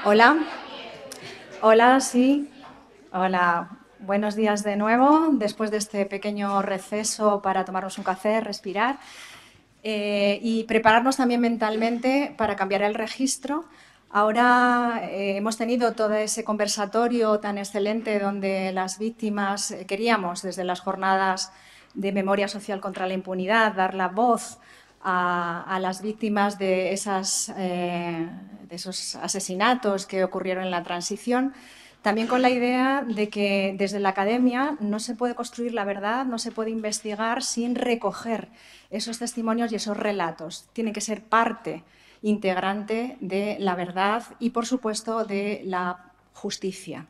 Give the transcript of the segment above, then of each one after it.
Hola, hola, sí, hola, buenos días de nuevo, después de este pequeño receso para tomarnos un café, respirar y prepararnos también mentalmente para cambiar el registro. Ahora hemos tenido todo ese conversatorio tan excelente donde las víctimas queríamos, desde las jornadas de memoria social contra la impunidad, dar la voz a las víctimas de esos asesinatos que ocurrieron en la transición, también con la idea de que desde la academia no se puede construir la verdad, no se puede investigar sin recoger esos testimonios y esos relatos. Tienen que ser parte integrante de la verdad y, por supuesto, de la justicia.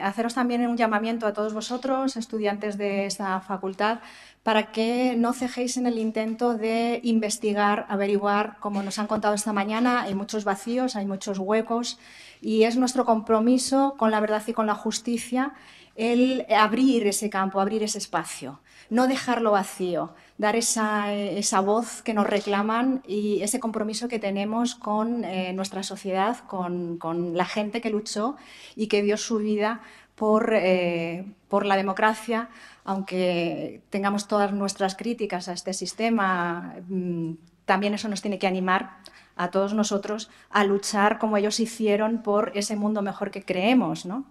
Haceros también un llamamiento a todos vosotros, estudiantes de esta facultad, para que no cejéis en el intento de investigar, averiguar. Como nos han contado esta mañana, hay muchos vacíos, hay muchos huecos, y es nuestro compromiso con la verdad y con la justicia el abrir ese campo, abrir ese espacio, no dejarlo vacío, dar esa voz que nos reclaman y ese compromiso que tenemos con nuestra sociedad, con la gente que luchó y que dio su vida por la democracia. Aunque tengamos todas nuestras críticas a este sistema, también eso nos tiene que animar a todos nosotros a luchar como ellos hicieron por ese mundo mejor que creemos, ¿no?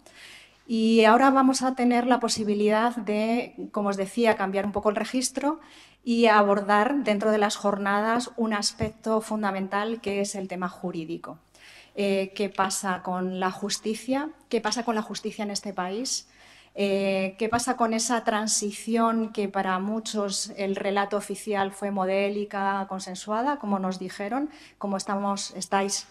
Y ahora vamos a tener la posibilidad de, como os decía, cambiar un poco el registro y abordar dentro de las jornadas un aspecto fundamental que es el tema jurídico. ¿Qué pasa con la justicia? ¿Qué pasa con la justicia en este país? ¿Qué pasa con esa transición que para muchos el relato oficial fue modélica, consensuada, como nos dijeron, como estáis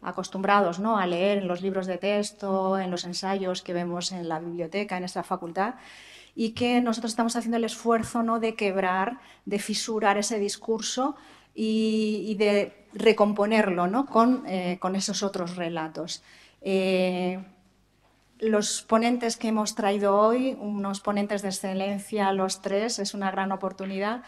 acostumbrados, ¿no?, a leer en los libros de texto, en los ensayos que vemos en la biblioteca, en esta facultad, y que nosotros estamos haciendo el esfuerzo, ¿no?, de quebrar, de fisurar ese discurso y de recomponerlo, ¿no?, con esos otros relatos. Los ponentes que hemos traído hoy, unos ponentes de excelencia, los tres, es una gran oportunidad,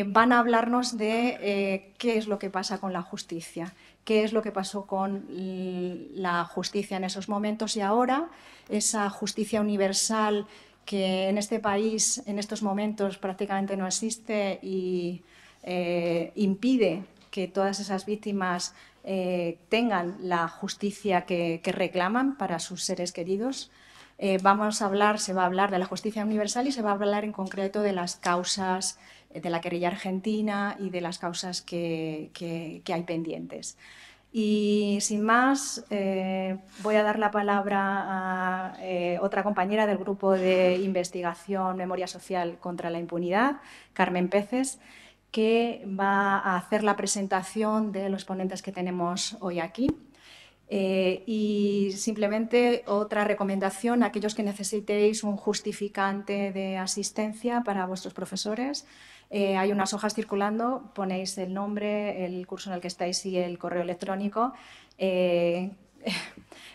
van a hablarnos de qué es lo que pasa con la justicia, qué es lo que pasó con la justicia en esos momentos y ahora, esa justicia universal que en este país en estos momentos prácticamente no existe y impide que todas esas víctimas tengan la justicia que reclaman para sus seres queridos. Se va a hablar de la justicia universal y se va a hablar en concreto de las causas de la guerrilla argentina y de las causas que hay pendientes. Y sin más, voy a dar la palabra a otra compañera del grupo de investigación Memoria Social contra la Impunidad, Carmen Peces, que va a hacer la presentación de los ponentes que tenemos hoy aquí. Y simplemente otra recomendación a aquellos que necesitéis un justificante de asistencia para vuestros profesores. Hay unas hojas circulando, ponéis el nombre, el curso en el que estáis y el correo electrónico.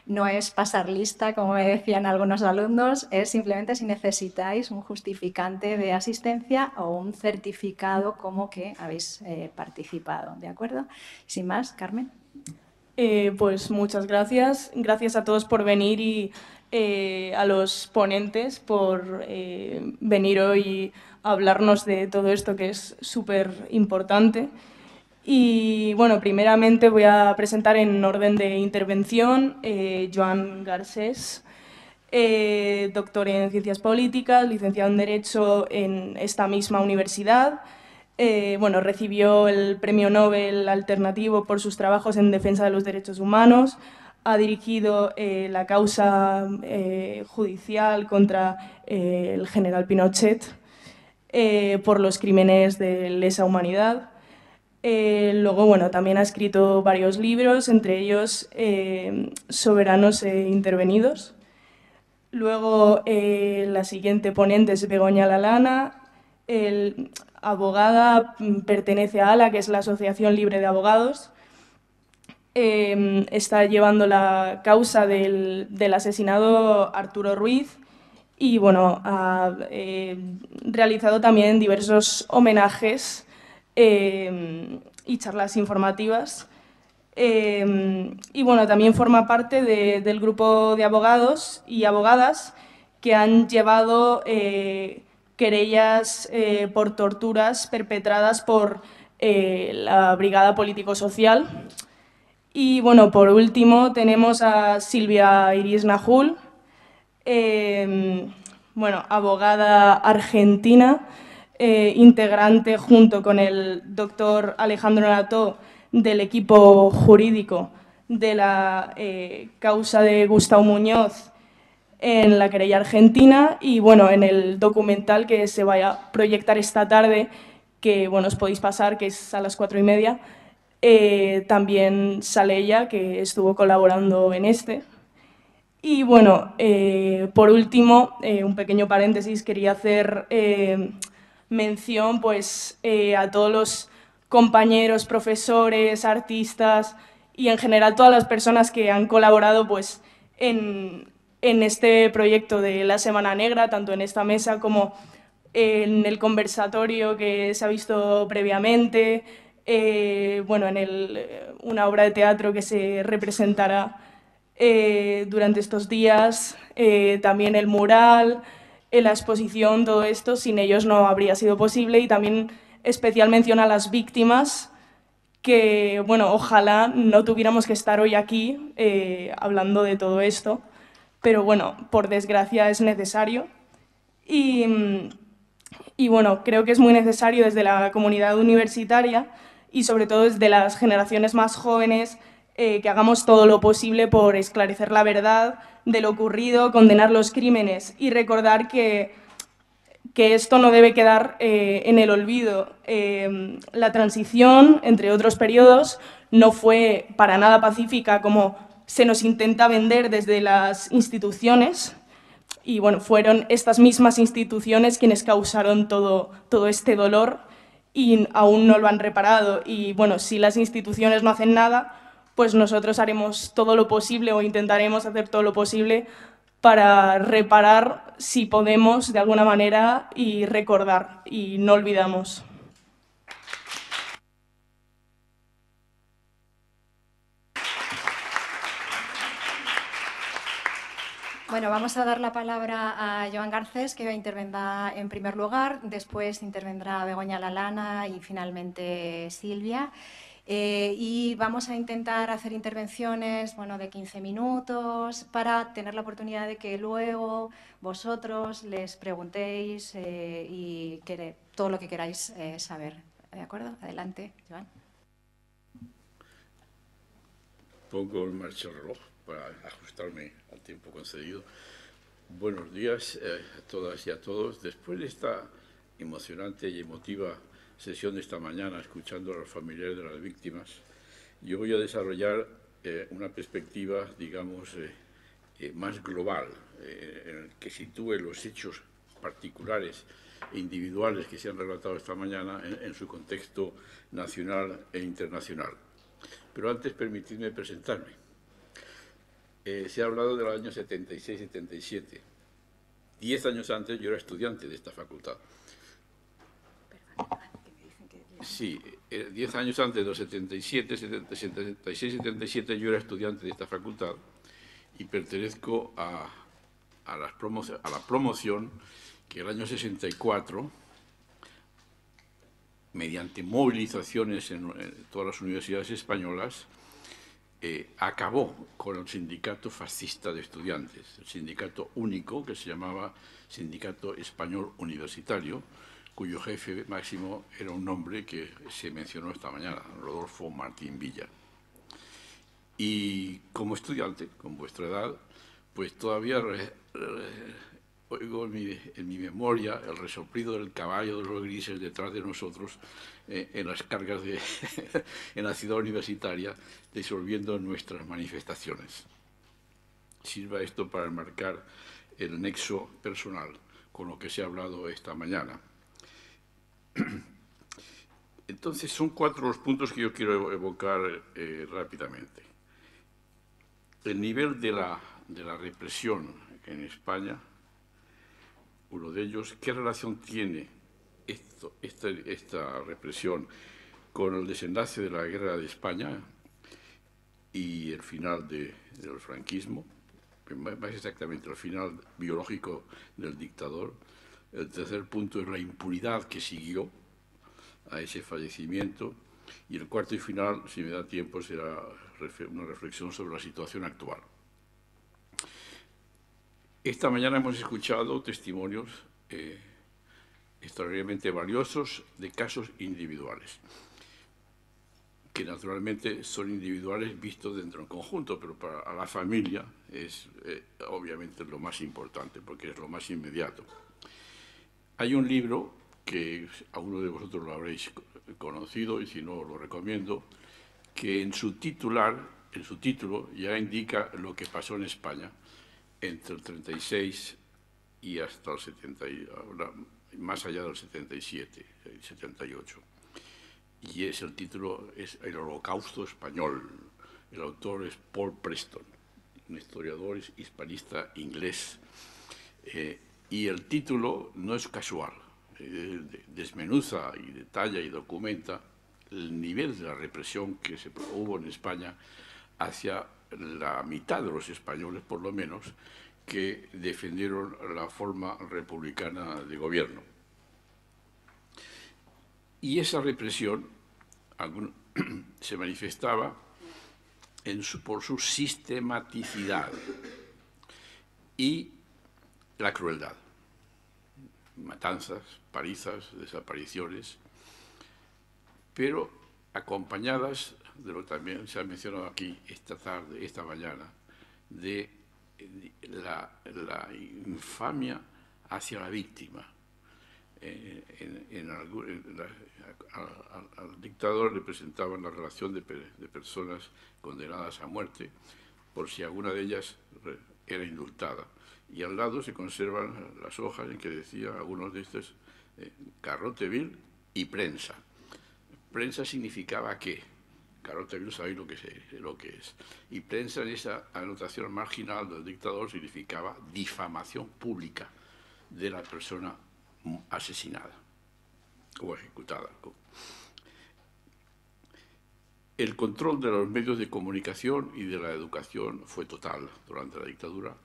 No es pasar lista, como me decían algunos alumnos, es simplemente si necesitáis un justificante de asistencia o un certificado como que habéis participado, ¿de acuerdo? Sin más, Carmen. Pues muchas gracias. Gracias a todos por venir y a los ponentes por venir hoy a hablarnos de todo esto que es súper importante. Y bueno, primeramente voy a presentar en orden de intervención Joan Garcés, doctor en Ciencias Políticas, licenciado en Derecho en esta misma universidad. Bueno, recibió el Premio Nobel Alternativo por sus trabajos en defensa de los derechos humanos. Ha dirigido la causa judicial contra el general Pinochet por los crímenes de lesa humanidad. Luego, bueno, también ha escrito varios libros, entre ellos Soberanos e Intervenidos. Luego, la siguiente ponente es Begoña Lalana, abogada, pertenece a ALA, que es la Asociación Libre de Abogados. Está llevando la causa del asesinado Arturo Ruiz y bueno, ha realizado también diversos homenajes y charlas informativas. Y bueno, también forma parte del grupo de abogados y abogadas que han llevado querellas por torturas perpetradas por la Brigada Político-Social. Y bueno, por último tenemos a Silvia Iris Najul, bueno, abogada argentina, integrante junto con el doctor Alejandro Nató del equipo jurídico de la causa de Gustavo Muñoz en la querella argentina y bueno, en el documental que se vaya a proyectar esta tarde, que bueno, os podéis pasar, que es a las 4:30, también sale ella, que estuvo colaborando en este. Y bueno, por último, un pequeño paréntesis, quería hacer mención pues, a todos los compañeros, profesores, artistas y en general todas las personas que han colaborado pues, en este proyecto de la Semana Negra, tanto en esta mesa como en el conversatorio que se ha visto previamente, bueno, en una obra de teatro que se representará durante estos días, también el mural, la exposición, todo esto, sin ellos no habría sido posible. Y también especial mención a las víctimas, que, bueno, ojalá no tuviéramos que estar hoy aquí hablando de todo esto, pero bueno, por desgracia es necesario. Y bueno, creo que es muy necesario desde la comunidad universitaria y sobre todo desde las generaciones más jóvenes que hagamos todo lo posible por esclarecer la verdad de lo ocurrido, condenar los crímenes y recordar que esto no debe quedar en el olvido. La transición, entre otros periodos, no fue para nada pacífica como se nos intenta vender desde las instituciones. Y bueno, fueron estas mismas instituciones quienes causaron todo este dolor y aún no lo han reparado. Y bueno, si las instituciones no hacen nada, pues nosotros haremos todo lo posible o intentaremos hacer todo lo posible para reparar, si podemos, de alguna manera, y recordar, y no olvidamos. Bueno, vamos a dar la palabra a Joan Garcés, que intervendrá en primer lugar, después intervendrá Begoña Lalana y finalmente Silvia. Y vamos a intentar hacer intervenciones de 15 minutos para tener la oportunidad de que luego vosotros les preguntéis y todo lo que queráis saber. ¿De acuerdo? Adelante, Joan. Pongo en marcha el reloj para ajustarme al tiempo concedido. Buenos días a todas y a todos. Después de esta emocionante y emotiva sesión de esta mañana, escuchando a los familiares de las víctimas, yo voy a desarrollar una perspectiva, digamos, más global, en el que sitúe los hechos particulares e individuales que se han relatado esta mañana en su contexto nacional e internacional. Pero antes, permitidme presentarme. Se ha hablado del año 76-77. 10 años antes yo era estudiante de esta facultad. Sí, 10 años antes, de los 76-77, yo era estudiante de esta facultad y pertenezco a la promoción que el año 64, mediante movilizaciones en todas las universidades españolas, acabó con el sindicato fascista de estudiantes, el sindicato único que se llamaba Sindicato Español Universitario, cuyo jefe máximo era un nombre que se mencionó esta mañana, Rodolfo Martín Villa. Y como estudiante, con vuestra edad, pues todavía oigo en mi memoria el resoplido del caballo de los grises detrás de nosotros en las cargas en la ciudad universitaria, disolviendo nuestras manifestaciones. Sirva esto para enmarcar el nexo personal con lo que se ha hablado esta mañana. Entonces, son 4 los puntos que yo quiero evocar rápidamente. El nivel de la represión en España. Uno de ellos, ¿qué relación tiene esta represión con el desenlace de la guerra de España? y el final del franquismo, más exactamente el final biológico del dictador. El tercer punto es la impunidad que siguió a ese fallecimiento. Y el cuarto y final, si me da tiempo, será una reflexión sobre la situación actual. Esta mañana hemos escuchado testimonios extraordinariamente valiosos de casos individuales, que naturalmente son individuales vistos dentro del conjunto, pero para la familia es obviamente lo más importante, porque es lo más inmediato. Hay un libro que alguno de vosotros lo habréis conocido, y si no, lo recomiendo, que en su título ya indica lo que pasó en España entre el 36 y hasta el 70, más allá del 77, el 78. Y el título es El Holocausto Español. El autor es Paul Preston, un historiador hispanista inglés. Y el título no es casual. Desmenuza y detalla y documenta el nivel de la represión que hubo en España hacia la mitad de los españoles, por lo menos, que defendieron la forma republicana de gobierno. Y esa represión se manifestaba por su sistematicidad y la crueldad. Matanzas, palizas, desapariciones, pero acompañadas de lo que también se ha mencionado aquí esta mañana, de la infamia hacia la víctima. Al dictador le presentaban la relación de personas condenadas a muerte por si alguna de ellas era indultada. Y al lado se conservan las hojas en que decía algunos de estos garrote vil y prensa. Prensa significaba ¿qué? Garrote vil sabéis lo que es. Y prensa, en esa anotación marginal del dictador, significaba difamación pública de la persona asesinada o ejecutada. El control de los medios de comunicación y de la educación fue total durante la dictadura.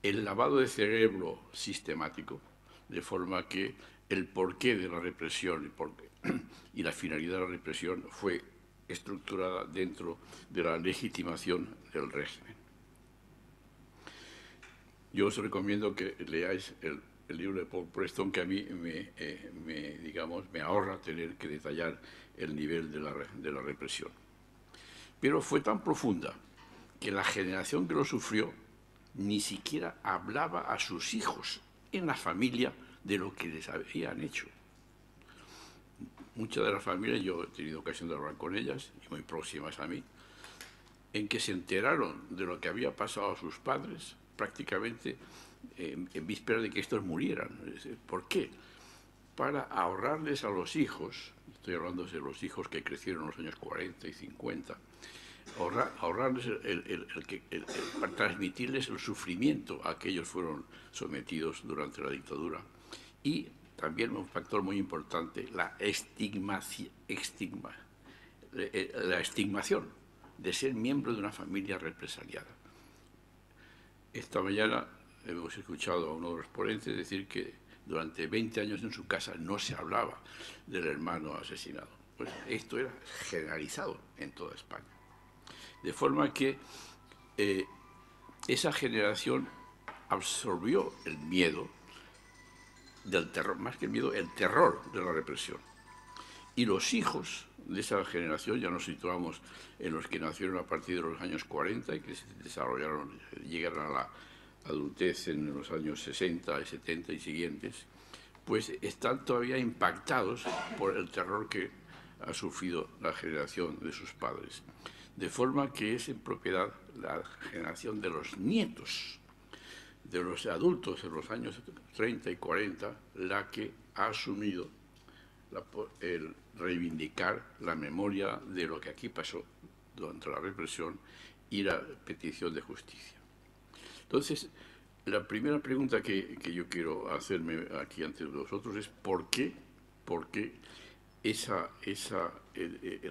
El lavado de cerebro sistemático, de forma que el porqué de la represión y la finalidad de la represión fue estructurada dentro de la legitimación del régimen. Yo os recomiendo que leáis el libro de Paul Preston, que a mí me ahorra tener que detallar el nivel de la represión. Pero fue tan profunda que la generación que lo sufrió ni siquiera hablaba a sus hijos en la familia de lo que les habían hecho. Muchas de las familias, yo he tenido ocasión de hablar con ellas, y muy próximas a mí, en que se enteraron de lo que había pasado a sus padres prácticamente en vísperas de que estos murieran. ¿Por qué? Para ahorrarles a los hijos, estoy hablando de los hijos que crecieron en los años 40 y 50, ahorrarles para transmitirles el sufrimiento a que ellos fueron sometidos durante la dictadura. Y también un factor muy importante, la estigmación de ser miembro de una familia represaliada. Esta mañana hemos escuchado a uno de los ponentes decir que durante 20 años en su casa no se hablaba del hermano asesinado. Pues esto era generalizado en toda España. De forma que esa generación absorbió el miedo del terror, más que el miedo, el terror de la represión. Y los hijos de esa generación, ya nos situamos en los que nacieron a partir de los años 40 y que se desarrollaron, llegaron a la adultez en los años 60, 70 y siguientes, pues están todavía impactados por el terror que ha sufrido la generación de sus padres. De forma que es en propiedad la generación de los nietos, de los adultos en los años 30 y 40, la que ha asumido el reivindicar la memoria de lo que aquí pasó durante la represión y la petición de justicia. Entonces, la primera pregunta que yo quiero hacerme aquí ante vosotros es ¿por qué esa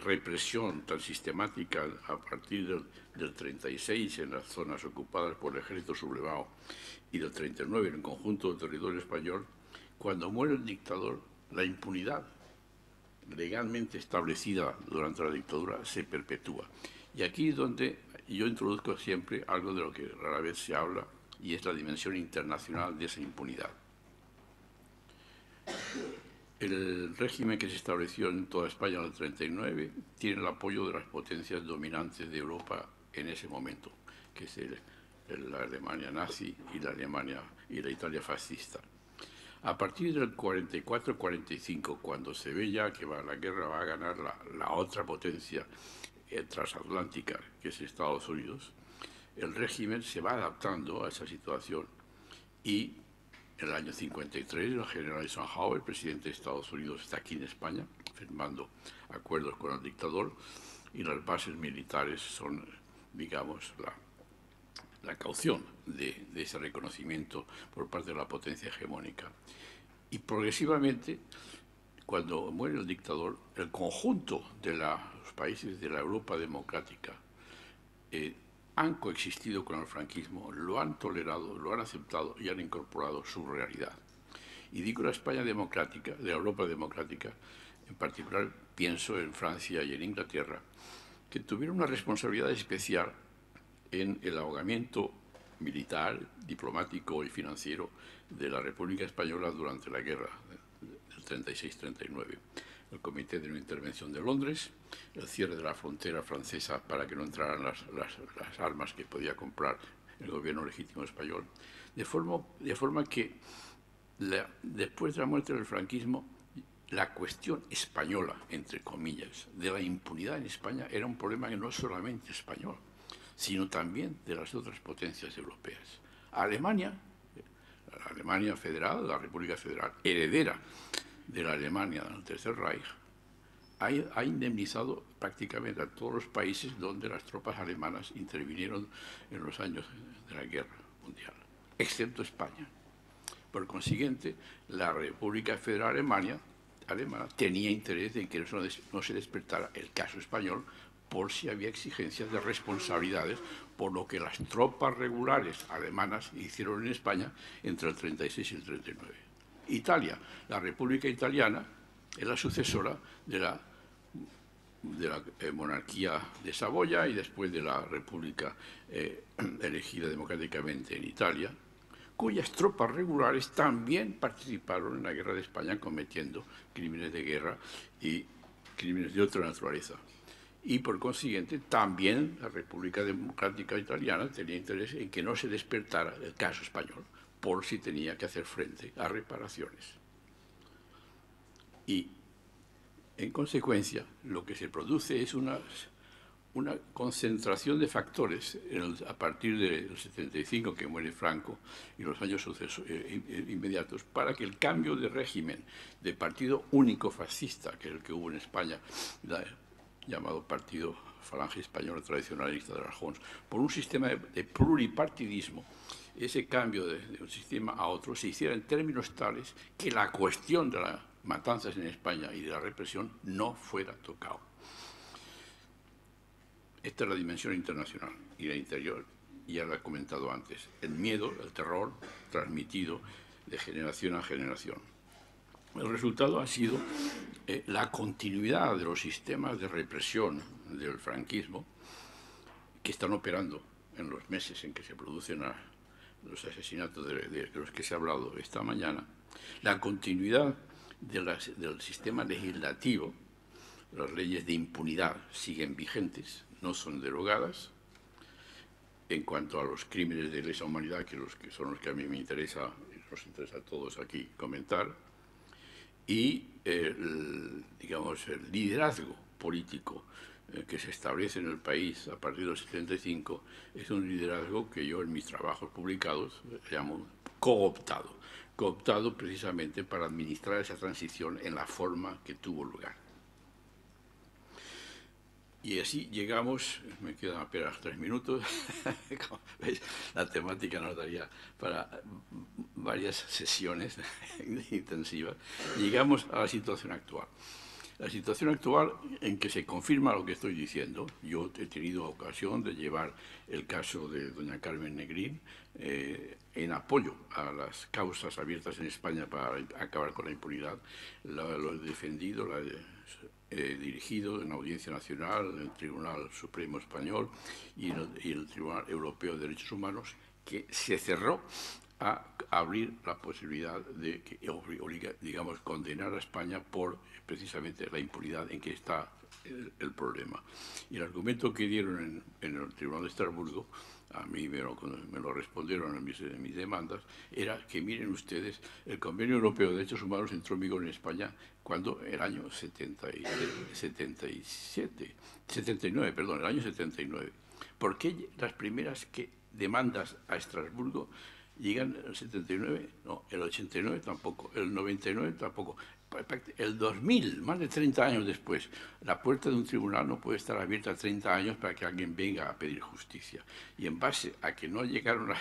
represión tan sistemática a partir del 36 en las zonas ocupadas por el ejército sublevado y del 39 en el conjunto del territorio español, cuando muere el dictador, la impunidad legalmente establecida durante la dictadura se perpetúa. Y aquí es donde yo introduzco siempre algo de lo que rara vez se habla, y es la dimensión internacional de esa impunidad. El régimen que se estableció en toda España en el 39 tiene el apoyo de las potencias dominantes de Europa en ese momento, que es la Alemania nazi y la Italia fascista. A partir del 44-45, cuando se ve ya que la guerra va a ganar la otra potencia transatlántica, que es Estados Unidos, el régimen se va adaptando a esa situación y en el año 53 el general Eisenhower, el presidente de Estados Unidos, está aquí en España firmando acuerdos con el dictador y las bases militares son, digamos, la caución de ese reconocimiento por parte de la potencia hegemónica. Y progresivamente, cuando muere el dictador, el conjunto de los países de la Europa democrática han coexistido con el franquismo, lo han tolerado, lo han aceptado y han incorporado su realidad. Y digo la España democrática, de la Europa democrática, en particular pienso en Francia y en Inglaterra, que tuvieron una responsabilidad especial en el ahogamiento militar, diplomático y financiero de la República Española durante la guerra del 36-39. El Comité de No Intervención de Londres, el cierre de la frontera francesa para que no entraran las armas que podía comprar el gobierno legítimo español, de forma que después de la muerte del franquismo, la cuestión española, entre comillas, de la impunidad en España era un problema que no es solamente español, sino también de las otras potencias europeas. Alemania, la Alemania federal, la República Federal, heredera de la Alemania del Tercer Reich, ha indemnizado prácticamente a todos los países donde las tropas alemanas intervinieron en los años de la Guerra Mundial, excepto España. Por consiguiente, la República Federal Alemana tenía interés en que no se despertara el caso español por si había exigencias de responsabilidades por lo que las tropas regulares alemanas hicieron en España entre el 36 y el 39. Italia, la República Italiana, es la sucesora de la monarquía de Saboya y después de la República elegida democráticamente en Italia, cuyas tropas regulares también participaron en la guerra de España cometiendo crímenes de guerra y crímenes de otra naturaleza. Y por consiguiente también la República Democrática Italiana tenía interés en que no se despertara el caso español por si tenía que hacer frente a reparaciones. Y en consecuencia lo que se produce es una concentración de factores a partir del 75, que muere Franco, y los años inmediatos, para que el cambio de régimen de partido único fascista, que es el que hubo en España, llamado Partido Falange Española Tradicionalista de Arjona, por un sistema de pluripartidismo, ese cambio de un sistema a otro se hiciera en términos tales que la cuestión de las matanzas en España y de la represión no fuera tocado. Esta es la dimensión internacional y la interior, ya lo he comentado antes, el miedo, el terror transmitido de generación a generación. El resultado ha sido la continuidad de los sistemas de represión del franquismo que están operando en los meses en que se producen los asesinatos de los que se ha hablado esta mañana, la continuidad del sistema legislativo. Las leyes de impunidad siguen vigentes, no son derogadas. En cuanto a los crímenes de lesa humanidad, que son los que a mí me interesa, nos interesa a todos aquí comentar, y digamos, el liderazgo político que se establece en el país a partir del 75 es un liderazgo que yo en mis trabajos publicados llamo cooptado precisamente para administrar esa transición en la forma que tuvo lugar. Y así llegamos, me quedan apenas 3 minutos, como veis, la temática nos daría para varias sesiones intensivas. Llegamos a la situación actual. La situación actual en que se confirma lo que estoy diciendo. Yo he tenido ocasión de llevar el caso de doña Carmen Negrín en apoyo a las causas abiertas en España para acabar con la impunidad. Lo he defendido, lo he dirigido en Audiencia Nacional, en el Tribunal Supremo Español y el Tribunal Europeo de Derechos Humanos, que se cerró a abrir la posibilidad de que digamos, condenar a España por precisamente la impunidad en que está el problema. Y el argumento que dieron en el Tribunal de Estrasburgo, a mí me lo respondieron en mis demandas, era que, miren ustedes, el Convenio Europeo de Derechos Humanos entró en vigor en España cuando el año 79, perdón, el año 79. ¿Por qué las primeras demandas a Estrasburgo llegan el 79? No, el 89 tampoco, el 99 tampoco. El 2000, más de 30 años después, la puerta de un tribunal no puede estar abierta 30 años para que alguien venga a pedir justicia. Y en base a que no llegaron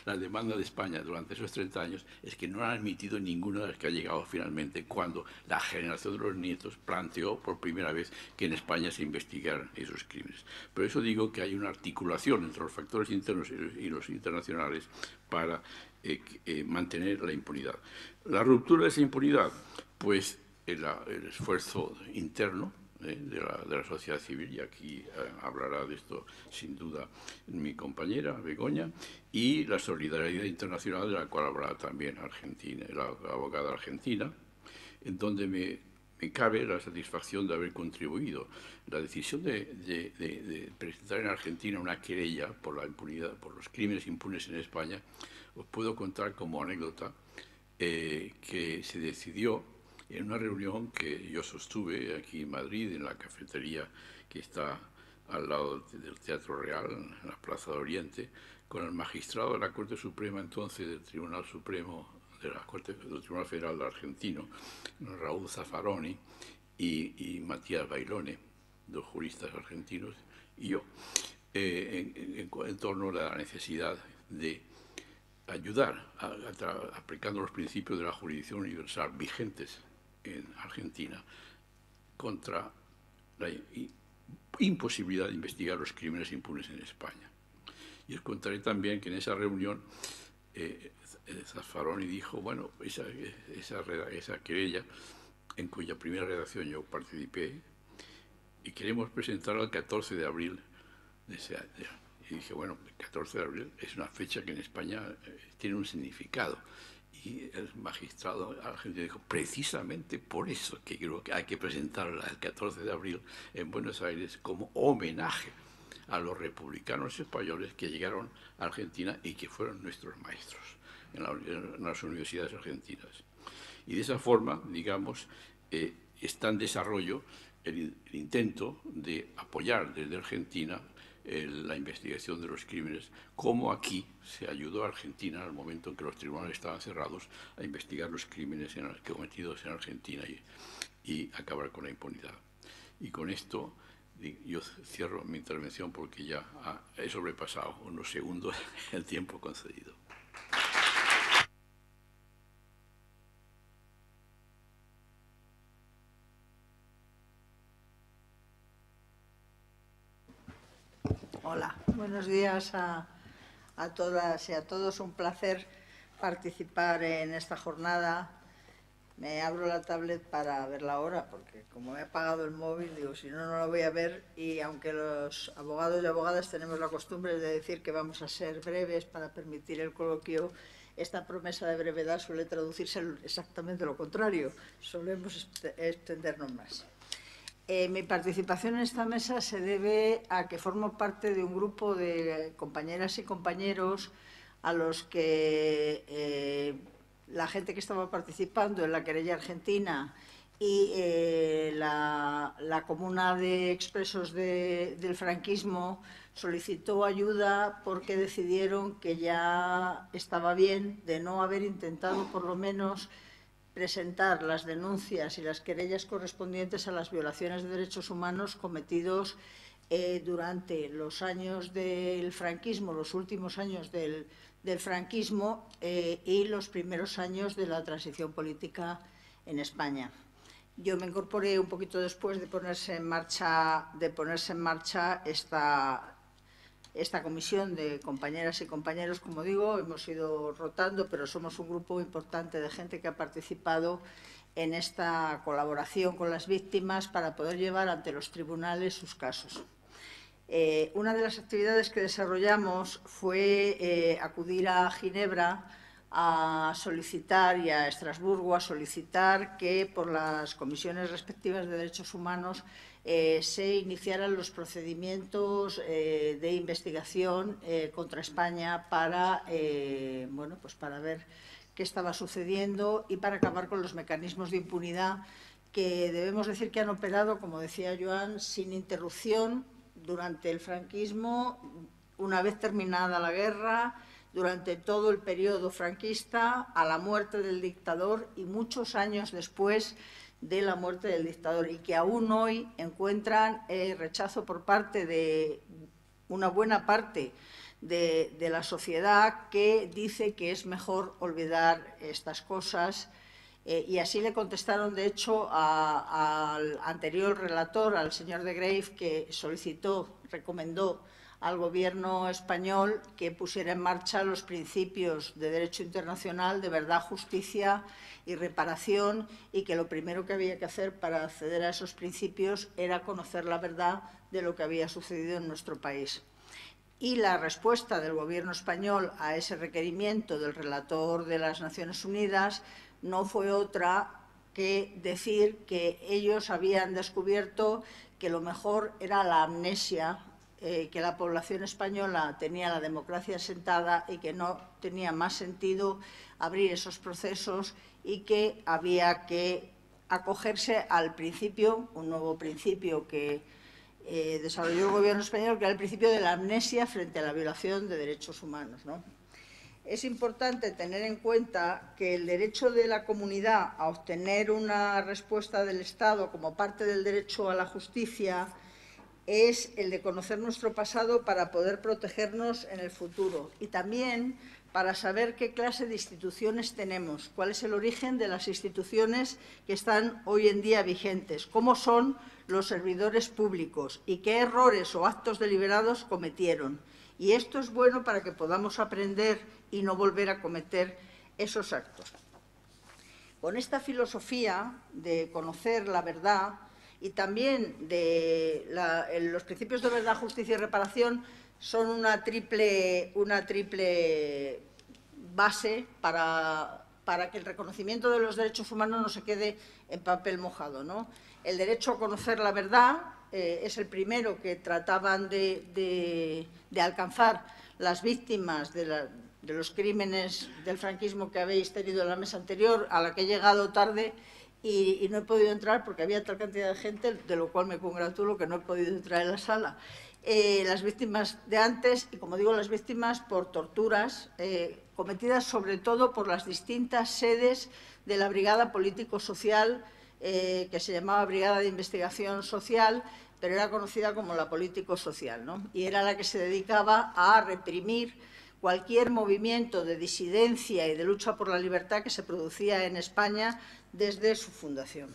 las demandas de España durante esos 30 años, es que no han admitido ninguna de las que ha llegado finalmente cuando la generación de los nietos planteó por primera vez que en España se investigaran esos crímenes. Por eso digo que hay una articulación entre los factores internos y los internacionales para mantener la impunidad. La ruptura de esa impunidad, pues el esfuerzo interno de la sociedad civil, y aquí hablará de esto sin duda mi compañera Begoña, y la solidaridad internacional de la cual hablará también Argentina, la abogada argentina, en donde me cabe la satisfacción de haber contribuido. La decisión de presentar en Argentina una querella por la impunidad, por los crímenes impunes en España, os puedo contar como anécdota que se decidió en una reunión que yo sostuve aquí en Madrid, en la cafetería que está al lado del Teatro Real, en la Plaza de Oriente, con el magistrado de la Corte Suprema entonces del Tribunal Supremo del Tribunal Federal argentino, Raúl Zaffaroni, y Matías Bailone, dos juristas argentinos, y yo, en torno a la necesidad de ayudar aplicando los principios de la jurisdicción universal vigentes en Argentina contra la imposibilidad de investigar los crímenes impunes en España. Y os contaré también que en esa reunión Zaffaroni dijo, bueno, esa querella en cuya primera redacción yo participé y queremos presentarla el 14 de abril de ese año. Y dije, bueno, el 14 de abril es una fecha que en España tiene un significado. Y el magistrado argentino dijo, precisamente por eso que creo que hay que presentarla el 14 de abril en Buenos Aires como homenaje a los republicanos españoles que llegaron a Argentina y que fueron nuestros maestros en las universidades argentinas. Y de esa forma, digamos, está en desarrollo el intento de apoyar desde Argentina la investigación de los crímenes, como aquí se ayudó a Argentina al momento en que los tribunales estaban cerrados a investigar los crímenes cometidos en Argentina y acabar con la impunidad. Y con esto yo cierro mi intervención porque ya he sobrepasado unos segundos el tiempo concedido. Hola, buenos días a todas y a todos. Un placer participar en esta jornada. Me abro la tablet para ver la hora, porque como he apagado el móvil, digo, si no, no la voy a ver. Y aunque los abogados y abogadas tenemos la costumbre de decir que vamos a ser breves para permitir el coloquio, esta promesa de brevedad suele traducirse exactamente lo contrario. Solemos extendernos más. Mi participación en esta mesa se debe a que formo parte de un grupo de compañeras y compañeros a los que la gente que estaba participando en la querella argentina y la comuna de expresos del franquismo solicitó ayuda porque decidieron que ya estaba bien de no haber intentado por lo menos presentar las denuncias y las querellas correspondientes a las violaciones de derechos humanos cometidos durante los años del franquismo, los últimos años del franquismo y los primeros años de la transición política en España. Yo me incorporé un poquito después de ponerse en marcha esta comisión de compañeras y compañeros, como digo. Hemos ido rotando, pero somos un grupo importante de gente que ha participado en esta colaboración con las víctimas para poder llevar ante los tribunales sus casos. Una de las actividades que desarrollamos fue acudir a Ginebra a solicitar y a Estrasburgo a solicitar que por las comisiones respectivas de derechos humanos se iniciaran los procedimientos de investigación contra España para, bueno, pues para ver qué estaba sucediendo y para acabar con los mecanismos de impunidad que debemos decir que han operado, como decía Joan, sin interrupción durante el franquismo, una vez terminada la guerra, durante todo el periodo franquista, a la muerte del dictador y muchos años después de la muerte del dictador, y que aún hoy encuentran rechazo por parte de una buena parte de la sociedad, que dice que es mejor olvidar estas cosas. Y así le contestaron, de hecho, al anterior relator, al señor de Greiff, que recomendó al Gobierno español que pusiera en marcha los principios de derecho internacional de verdad, justicia y reparación, y que lo primero que había que hacer para acceder a esos principios era conocer la verdad de lo que había sucedido en nuestro país. Y la respuesta del Gobierno español a ese requerimiento del relator de las Naciones Unidas no fue otra que decir que ellos habían descubierto que lo mejor era la amnesia, que la población española tenía la democracia asentada y que no tenía más sentido abrir esos procesos, y que había que acogerse al principio, un nuevo principio que desarrolló el Gobierno español, que era el principio de la amnesia frente a la violación de derechos humanos, ¿no? Es importante tener en cuenta que el derecho de la comunidad a obtener una respuesta del Estado como parte del derecho a la justicia es el de conocer nuestro pasado para poder protegernos en el futuro, y también para saber qué clase de instituciones tenemos, cuál es el origen de las instituciones que están hoy en día vigentes, cómo son los servidores públicos y qué errores o actos deliberados cometieron. Y esto es bueno para que podamos aprender y no volver a cometer esos actos. Con esta filosofía de conocer la verdad y también de los principios de verdad, justicia y reparación, son una triple base para que el reconocimiento de los derechos humanos no se quede en papel mojado, ¿no? El derecho a conocer la verdad es el primero que trataban de alcanzar las víctimas de los crímenes del franquismo que habéis tenido en la mesa anterior, a la que he llegado tarde y no he podido entrar porque había tal cantidad de gente, de lo cual me congratulo que no he podido entrar en la sala. Las víctimas de antes, y como digo, las víctimas por torturas cometidas sobre todo por las distintas sedes de la Brigada Político-Social, que se llamaba Brigada de Investigación Social, pero era conocida como la Político-Social, ¿no? Y era la que se dedicaba a reprimir cualquier movimiento de disidencia y de lucha por la libertad que se producía en España desde su fundación.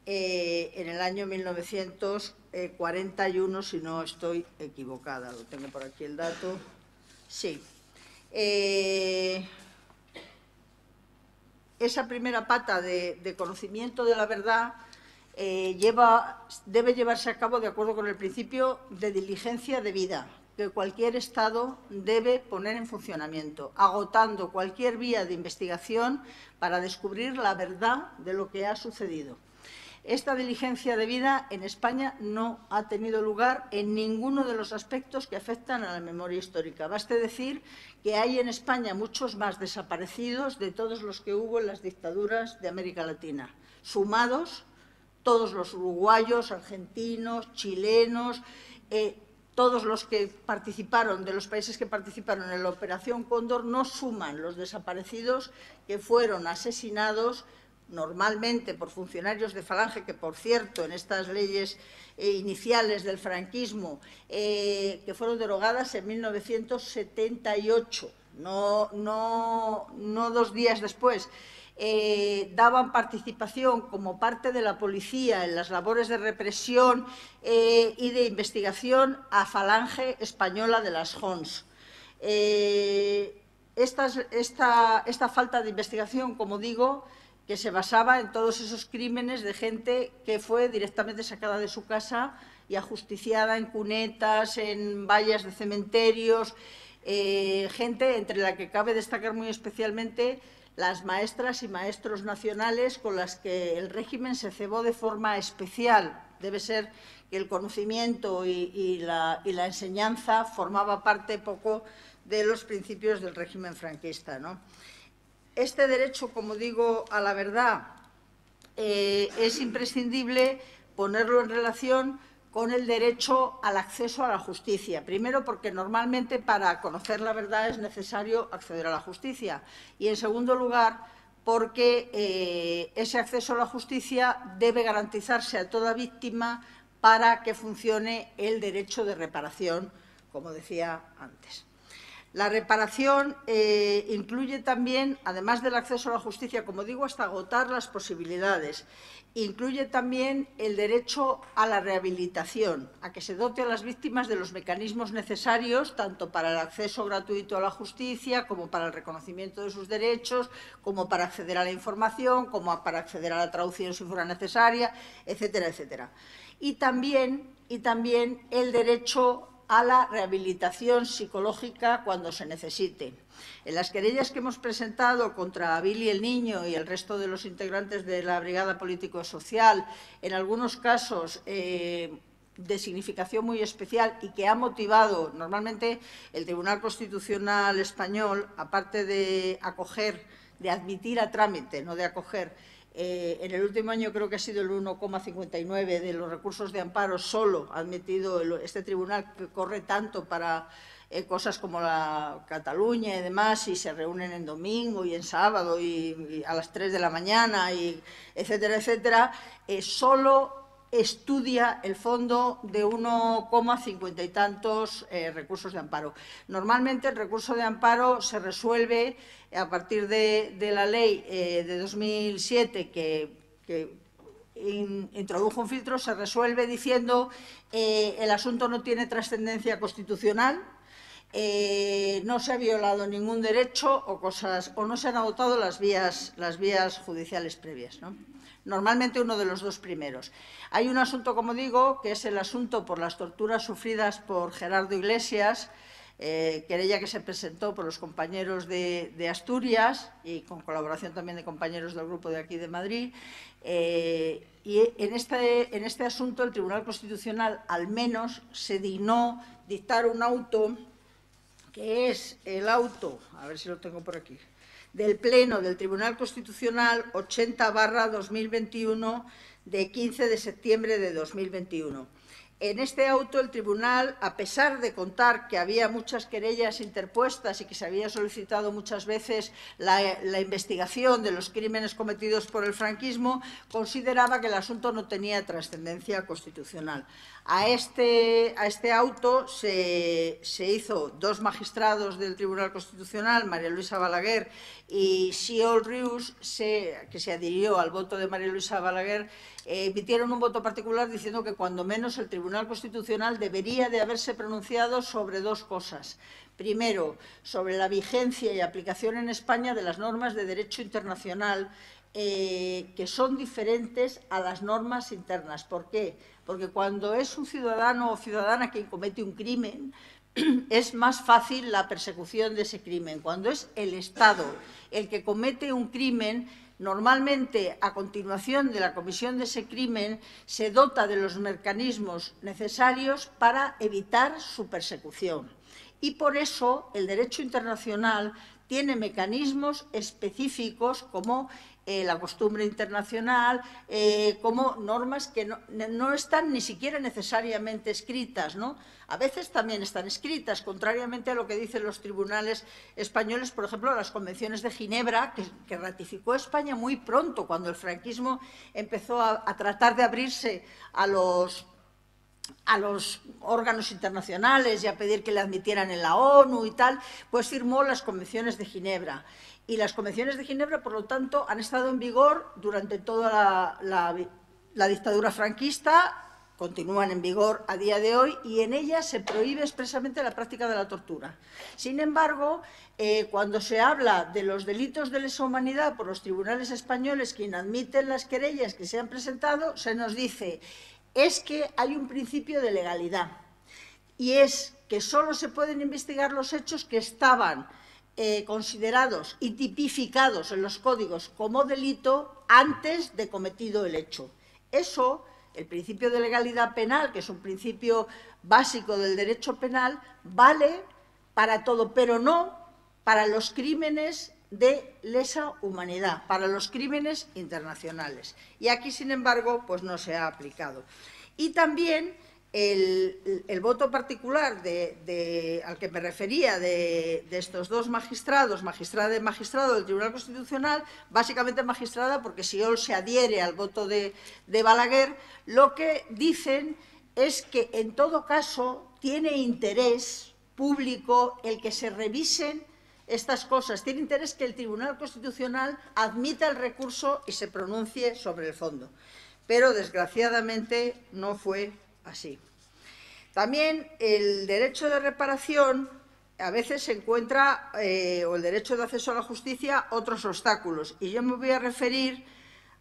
En el año 1941, si no estoy equivocada, lo tengo por aquí el dato. Sí. Esa primera pata de conocimiento de la verdad debe llevarse a cabo de acuerdo con el principio de diligencia debida, que cualquier Estado debe poner en funcionamiento, agotando cualquier vía de investigación para descubrir la verdad de lo que ha sucedido. Esta diligencia debida en España no ha tenido lugar en ninguno de los aspectos que afectan a la memoria histórica. Baste decir que hay en España muchos más desaparecidos de todos los que hubo en las dictaduras de América Latina, sumados todos los uruguayos, argentinos, chilenos, todos los que participaron, de los países que participaron en la Operación Cóndor, no suman los desaparecidos que fueron asesinados normalmente por funcionarios de Falange, que por cierto en estas leyes iniciales del franquismo, que fueron derogadas en 1978, no 2 días después, daban participación como parte de la policía en las labores de represión y de investigación a Falange Española de las Jons. Esta falta de investigación, como digo, que se basaba en todos esos crímenes de gente que fue directamente sacada de su casa y ajusticiada en cunetas, en vallas de cementerios, gente entre la que cabe destacar muy especialmente las maestras y maestros nacionales con las que el régimen se cebó de forma especial. Debe ser que el conocimiento y la enseñanza formaba parte poco de los principios del régimen franquista, ¿no? Este derecho, como digo, a la verdad es imprescindible ponerlo en relación con el derecho al acceso a la justicia. Primero, porque normalmente para conocer la verdad es necesario acceder a la justicia. Y, en segundo lugar, porque ese acceso a la justicia debe garantizarse a toda víctima para que funcione el derecho de reparación, como decía antes. La reparación incluye también, además del acceso a la justicia, como digo, hasta agotar las posibilidades. Incluye también el derecho a la rehabilitación, a que se dote a las víctimas de los mecanismos necesarios, tanto para el acceso gratuito a la justicia, como para el reconocimiento de sus derechos, como para acceder a la información, como para acceder a la traducción si fuera necesaria, etcétera, etcétera. Y también el derecho a la rehabilitación psicológica cuando se necesite. En las querellas que hemos presentado contra Billy el Niño y el resto de los integrantes de la Brigada Político-Social, en algunos casos de significación muy especial y que ha motivado, normalmente el Tribunal Constitucional Español, aparte de acoger, de admitir a trámite, no de acoger, en el último año creo que ha sido el 1,59 de los recursos de amparo solo ha admitido este tribunal, que corre tanto para cosas como la Cataluña y demás, y se reúnen en domingo y en sábado y a las 3 de la mañana, y etcétera, etcétera, solo estudia el fondo de 1,50 y tantos recursos de amparo. Normalmente el recurso de amparo se resuelve a partir de la ley de 2007 que introdujo un filtro, se resuelve diciendo el asunto no tiene trascendencia constitucional, no se ha violado ningún derecho o no se han agotado las vías judiciales previas, ¿no? Normalmente uno de los dos primeros. Hay un asunto, como digo, que es el asunto por las torturas sufridas por Gerardo Iglesias, querella que se presentó por los compañeros de Asturias y con colaboración también de compañeros del grupo de aquí de Madrid. Y en este asunto el Tribunal Constitucional al menos se dignó dictar un auto, que es el auto, a ver si lo tengo por aquí, del Pleno del Tribunal Constitucional 80/2021 de 15 de septiembre de 2021. En este auto el Tribunal, a pesar de contar que había muchas querellas interpuestas y que se había solicitado muchas veces la investigación de los crímenes cometidos por el franquismo, consideraba que el asunto no tenía trascendencia constitucional. A este auto se hizo dos magistrados del Tribunal Constitucional, María Luisa Balaguer y Xiol Rius, que se adhirió al voto de María Luisa Balaguer, emitieron un voto particular diciendo que cuando menos el Tribunal Constitucional debería de haberse pronunciado sobre dos cosas. Primero, sobre la vigencia y aplicación en España de las normas de derecho internacional que son diferentes a las normas internas. ¿Por qué? Porque cuando es un ciudadano o ciudadana quien comete un crimen, es más fácil la persecución de ese crimen. Cuando es el Estado el que comete un crimen, normalmente, a continuación de la comisión de ese crimen, se dota de los mecanismos necesarios para evitar su persecución. Y por eso el derecho internacional tiene mecanismos específicos como la costumbre internacional, como normas que no están ni siquiera necesariamente escritas, ¿no? A veces también están escritas, contrariamente a lo que dicen los tribunales españoles, por ejemplo, las convenciones de Ginebra, que ratificó España muy pronto, cuando el franquismo empezó a tratar de abrirse a los órganos internacionales y a pedir que le admitieran en la ONU y tal, pues firmó las convenciones de Ginebra. Y las convenciones de Ginebra, por lo tanto, han estado en vigor durante toda la dictadura franquista, continúan en vigor a día de hoy, y en ellas se prohíbe expresamente la práctica de la tortura. Sin embargo, cuando se habla de los delitos de lesa humanidad por los tribunales españoles que inadmiten las querellas que se han presentado, se nos dice es que hay un principio de legalidad, y es que solo se pueden investigar los hechos que estaban considerados y tipificados en los códigos como delito antes de cometido el hecho. Eso, el principio de legalidad penal, que es un principio básico del derecho penal, vale para todo, pero no para los crímenes de lesa humanidad, para los crímenes internacionales. Y aquí, sin embargo, pues no se ha aplicado. Y también el voto particular al que me refería de estos dos magistrados, magistrada y magistrado del Tribunal Constitucional, básicamente magistrada porque Siool se adhiere al voto de Balaguer, lo que dicen es que en todo caso tiene interés público el que se revisen estas cosas, tiene interés que el Tribunal Constitucional admita el recurso y se pronuncie sobre el fondo. Pero desgraciadamente no fue así. También el derecho de reparación a veces se encuentra, o el derecho de acceso a la justicia, otros obstáculos. Y yo me voy a referir,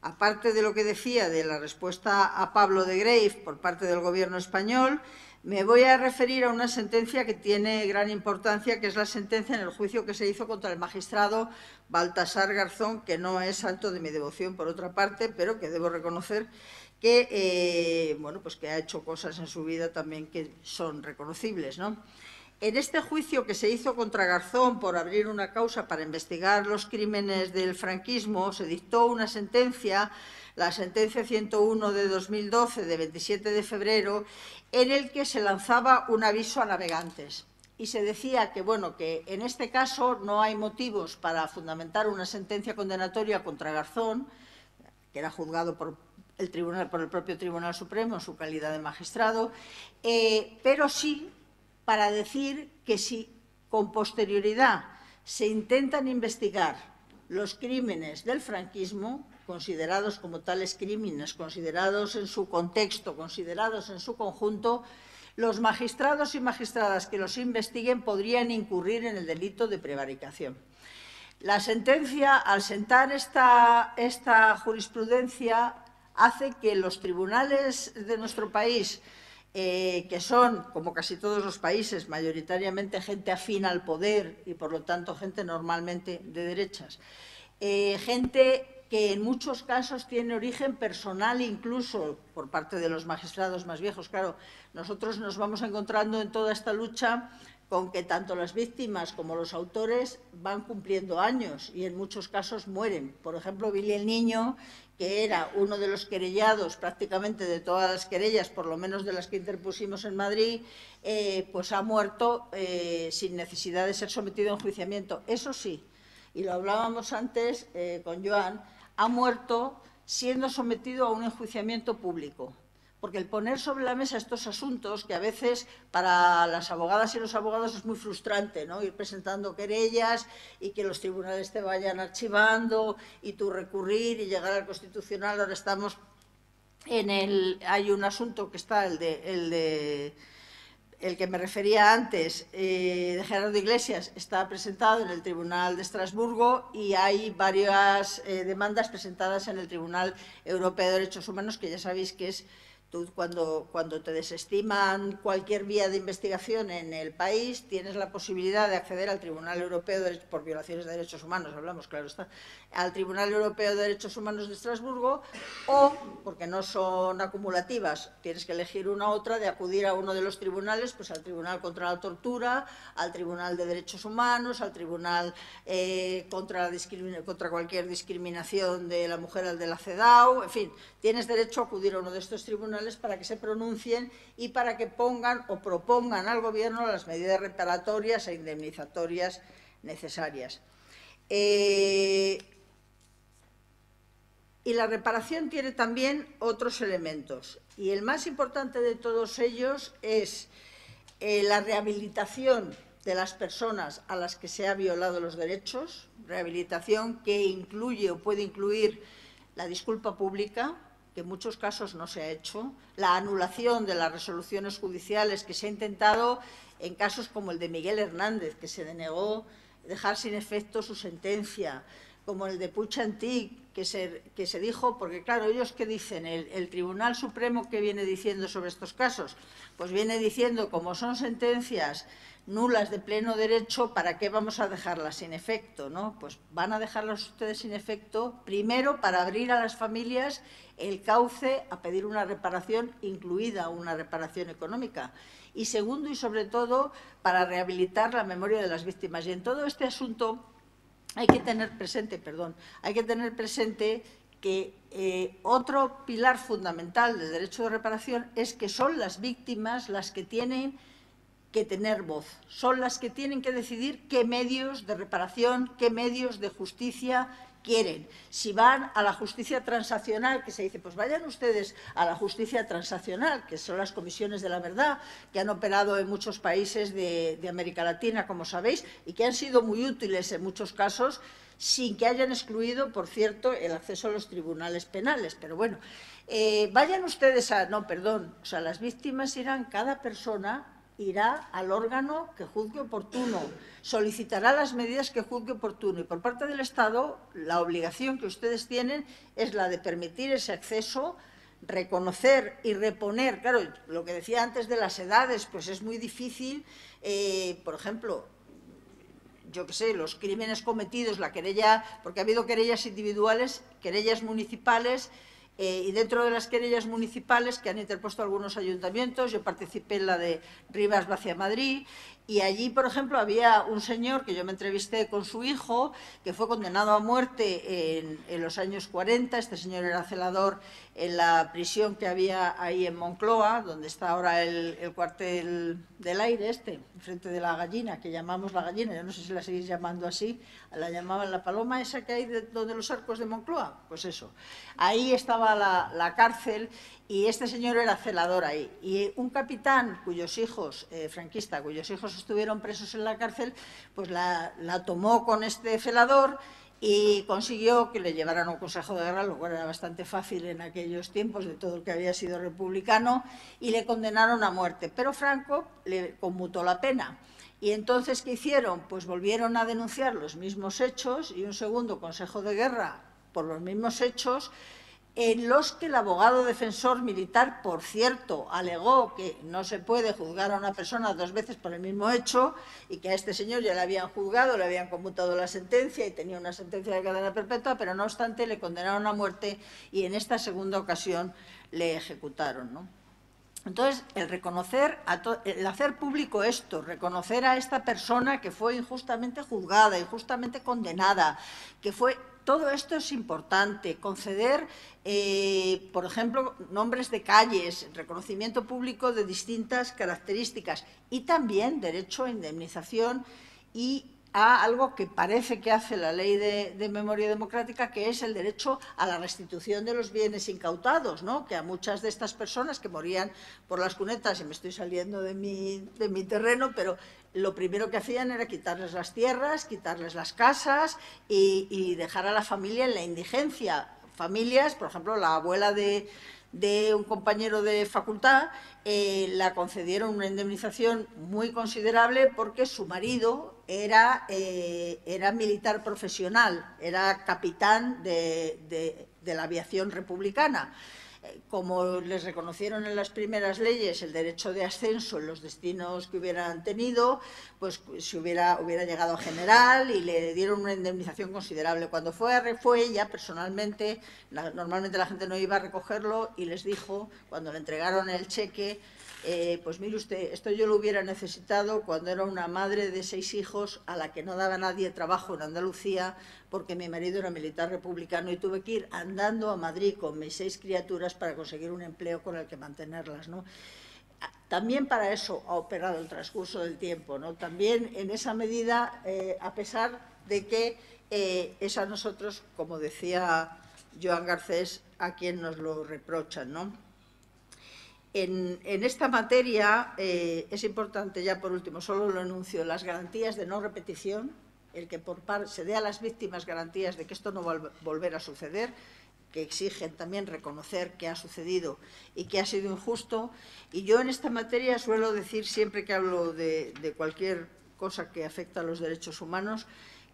aparte de lo que decía de la respuesta a Pablo de Greiff por parte del Gobierno español, me voy a referir a una sentencia que tiene gran importancia, que es la sentencia en el juicio que se hizo contra el magistrado Baltasar Garzón, que no es santo de mi devoción por otra parte, pero que debo reconocer que, bueno, pues que ha hecho cosas en su vida también que son reconocibles, ¿no? En este juicio que se hizo contra Garzón por abrir una causa para investigar los crímenes del franquismo, se dictó una sentencia, la sentencia 101 de 2012, de 27 de febrero, en el que se lanzaba un aviso a navegantes. Y se decía que, bueno, que en este caso no hay motivos para fundamentar una sentencia condenatoria contra Garzón, que era juzgado por el propio Tribunal Supremo en su calidad de magistrado, pero sí para decir que si con posterioridad se intentan investigar los crímenes del franquismo, considerados como tales crímenes, considerados en su contexto, considerados en su conjunto, los magistrados y magistradas que los investiguen podrían incurrir en el delito de prevaricación. La sentencia, al sentar esta jurisprudencia, hace que los tribunales de nuestro país, que son, como casi todos los países, mayoritariamente gente afín al poder y, por lo tanto, gente normalmente de derechas, gente que en muchos casos tiene origen personal incluso por parte de los magistrados más viejos. Claro, nosotros nos vamos encontrando en toda esta lucha con que tanto las víctimas como los autores van cumpliendo años y en muchos casos mueren. Por ejemplo, Billy el Niño, que era uno de los querellados prácticamente de todas las querellas, por lo menos de las que interpusimos en Madrid, pues ha muerto sin necesidad de ser sometido a enjuiciamiento. Eso sí, y lo hablábamos antes con Joan, ha muerto siendo sometido a un enjuiciamiento público. Porque el poner sobre la mesa estos asuntos, que a veces para las abogadas y los abogados es muy frustrante, ¿no? Ir presentando querellas y que los tribunales te vayan archivando y tú recurrir y llegar al Constitucional. Ahora estamos hay un asunto que está, el que me refería antes, de Gerardo Iglesias, está presentado en el Tribunal de Estrasburgo y hay varias demandas presentadas en el Tribunal Europeo de Derechos Humanos, que ya sabéis que es cuando te desestiman cualquier vía de investigación en el país, tienes la posibilidad de acceder al Tribunal Europeo por violaciones de derechos humanos, hablamos, claro está, al Tribunal Europeo de Derechos Humanos de Estrasburgo, o, porque no son acumulativas, tienes que elegir una u otra, de acudir a uno de los tribunales, pues al Tribunal contra la Tortura, al Tribunal de Derechos Humanos, al Tribunal contra cualquier discriminación de la mujer, al de la CEDAW, en fin, tienes derecho a acudir a uno de estos tribunales para que se pronuncien y para que pongan o propongan al Gobierno las medidas reparatorias e indemnizatorias necesarias. Y la reparación tiene también otros elementos. Y el más importante de todos ellos es la rehabilitación de las personas a las que se ha violado los derechos, rehabilitación que incluye o puede incluir la disculpa pública, que en muchos casos no se ha hecho, la anulación de las resoluciones judiciales que se ha intentado en casos como el de Miguel Hernández, que se denegó dejar sin efecto su sentencia, como el de Puig Antich, que se dijo, porque claro, ellos ¿qué dicen? El Tribunal Supremo, ¿qué viene diciendo sobre estos casos? Pues viene diciendo, como son sentencias nulas de pleno derecho, ¿para qué vamos a dejarlas sin efecto, ¿no? Pues van a dejarlas ustedes sin efecto, primero, para abrir a las familias el cauce a pedir una reparación, incluida una reparación económica. Y segundo, y sobre todo, para rehabilitar la memoria de las víctimas. Y en todo este asunto hay que tener presente, que otro pilar fundamental del derecho de reparación es que son las víctimas las que tienen que tener voz, son las que tienen que decidir qué medios de reparación, qué medios de justicia quieren. Si van a la justicia transaccional, que se dice, pues vayan ustedes a la justicia transaccional, que son las comisiones de la verdad, que han operado en muchos países de América Latina, como sabéis, y que han sido muy útiles en muchos casos, sin que hayan excluido, por cierto, el acceso a los tribunales penales. Pero bueno, vayan ustedes a… No, perdón, o sea, las víctimas irán, cada persona irá al órgano que juzgue oportuno, solicitará las medidas que juzgue oportuno y por parte del Estado la obligación que ustedes tienen es la de permitir ese acceso, reconocer y reponer. Claro, lo que decía antes de las edades, pues es muy difícil, por ejemplo, yo qué sé, los crímenes cometidos, la querella, porque ha habido querellas individuales, querellas municipales, y dentro de las querellas municipales que han interpuesto algunos ayuntamientos, yo participé en la de Rivas Vacia Madrid, y allí, por ejemplo, había un señor que yo me entrevisté con su hijo, que fue condenado a muerte en los años 40. Este señor era celador en la prisión que había ahí en Moncloa, donde está ahora el cuartel del aire, enfrente de la Gallina, que llamamos la Gallina, yo no sé si la seguís llamando así, la llamaban la Paloma, esa que hay donde los arcos de Moncloa, pues eso. Ahí estaba la cárcel y este señor era celador ahí. Y un capitán cuyos hijos, franquista, cuyos hijos estuvieron presos en la cárcel, pues la tomó con este celador y consiguió que le llevaran a un consejo de guerra, lo cual era bastante fácil en aquellos tiempos de todo el que había sido republicano, y le condenaron a muerte. Pero Franco le conmutó la pena. Y entonces, ¿qué hicieron? Pues volvieron a denunciar los mismos hechos y un segundo consejo de guerra por los mismos hechos, en los que el abogado defensor militar, por cierto, alegó que no se puede juzgar a una persona dos veces por el mismo hecho y que a este señor ya le habían juzgado, le habían conmutado la sentencia y tenía una sentencia de cadena perpetua, pero no obstante le condenaron a muerte y en esta segunda ocasión le ejecutaron, ¿no? Entonces, el reconocer, el hacer público esto, reconocer a esta persona que fue injustamente juzgada, injustamente condenada, que fue… Todo esto es importante, conceder, por ejemplo, nombres de calles, reconocimiento público de distintas características y también derecho a indemnización y a algo que parece que hace la Ley de Memoria Democrática, que es el derecho a la restitución de los bienes incautados, ¿no? Que a muchas de estas personas que morían por las cunetas, y me estoy saliendo de mi terreno, pero lo primero que hacían era quitarles las tierras, quitarles las casas y dejar a la familia en la indigencia. Familias, por ejemplo, la abuela de un compañero de facultad, la concedieron una indemnización muy considerable porque su marido era militar profesional, era capitán de la aviación republicana. Como les reconocieron en las primeras leyes el derecho de ascenso en los destinos que hubieran tenido, pues se hubiera llegado a general y le dieron una indemnización considerable. Cuando fue ella personalmente, normalmente la gente no iba a recogerlo y les dijo, cuando le entregaron el cheque, pues mire usted, esto yo lo hubiera necesitado cuando era una madre de 6 hijos a la que no daba nadie trabajo en Andalucía porque mi marido era militar republicano y tuve que ir andando a Madrid con mis 6 criaturas para conseguir un empleo con el que mantenerlas, ¿no? También para eso ha operado el transcurso del tiempo, ¿no? También en esa medida, a pesar de que es a nosotros, como decía Joan Garcés, a quien nos lo reprochan, ¿no? En esta materia es importante, ya por último, solo lo enuncio, las garantías de no repetición, el que se dé a las víctimas garantías de que esto no va a volver a suceder, que exigen también reconocer que ha sucedido y que ha sido injusto. Y yo en esta materia suelo decir, siempre que hablo de cualquier cosa que afecta a los derechos humanos,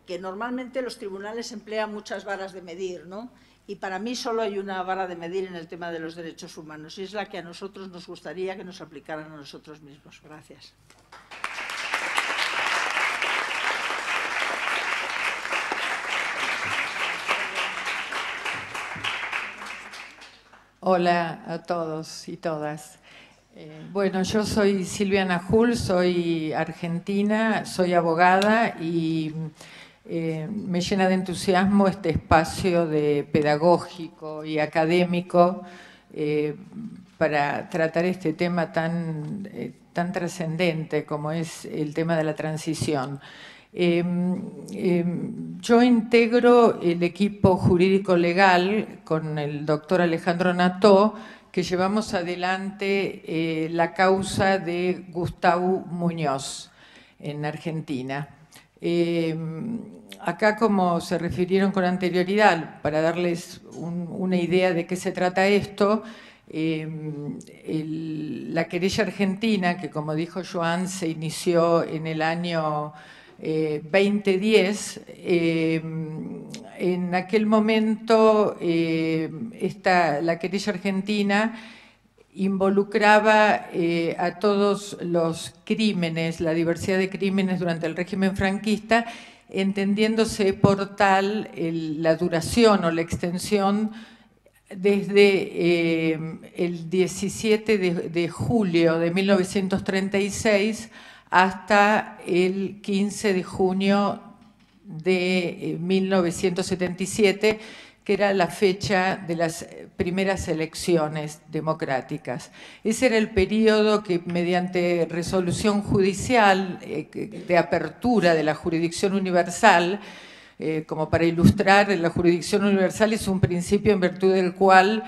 que normalmente los tribunales emplean muchas varas de medir, ¿no? Y para mí solo hay una vara de medir en el tema de los derechos humanos, y es la que a nosotros nos gustaría que nos aplicaran a nosotros mismos. Gracias. Hola a todos y todas. Bueno, yo soy Silvia Najul, soy argentina, soy abogada y me llena de entusiasmo este espacio pedagógico y académico para tratar este tema tan trascendente como es el tema de la transición. Yo integro el equipo jurídico legal con el doctor Alejandro Nató, que llevamos adelante la causa de Gustau Muñoz en Argentina. Acá, como se refirieron con anterioridad, para darles una idea de qué se trata esto, la querella argentina, que como dijo Joan, se inició en el año 2010, en aquel momento la querella argentina involucraba a todos los crímenes, la diversidad de crímenes durante el régimen franquista, entendiéndose por tal la duración o la extensión desde el 17 de julio de 1936 hasta el 15 de junio de 1977, que era la fecha de las primeras elecciones democráticas. Ese era el periodo que, mediante resolución judicial de apertura de la jurisdicción universal, como para ilustrar, la jurisdicción universal es un principio en virtud del cual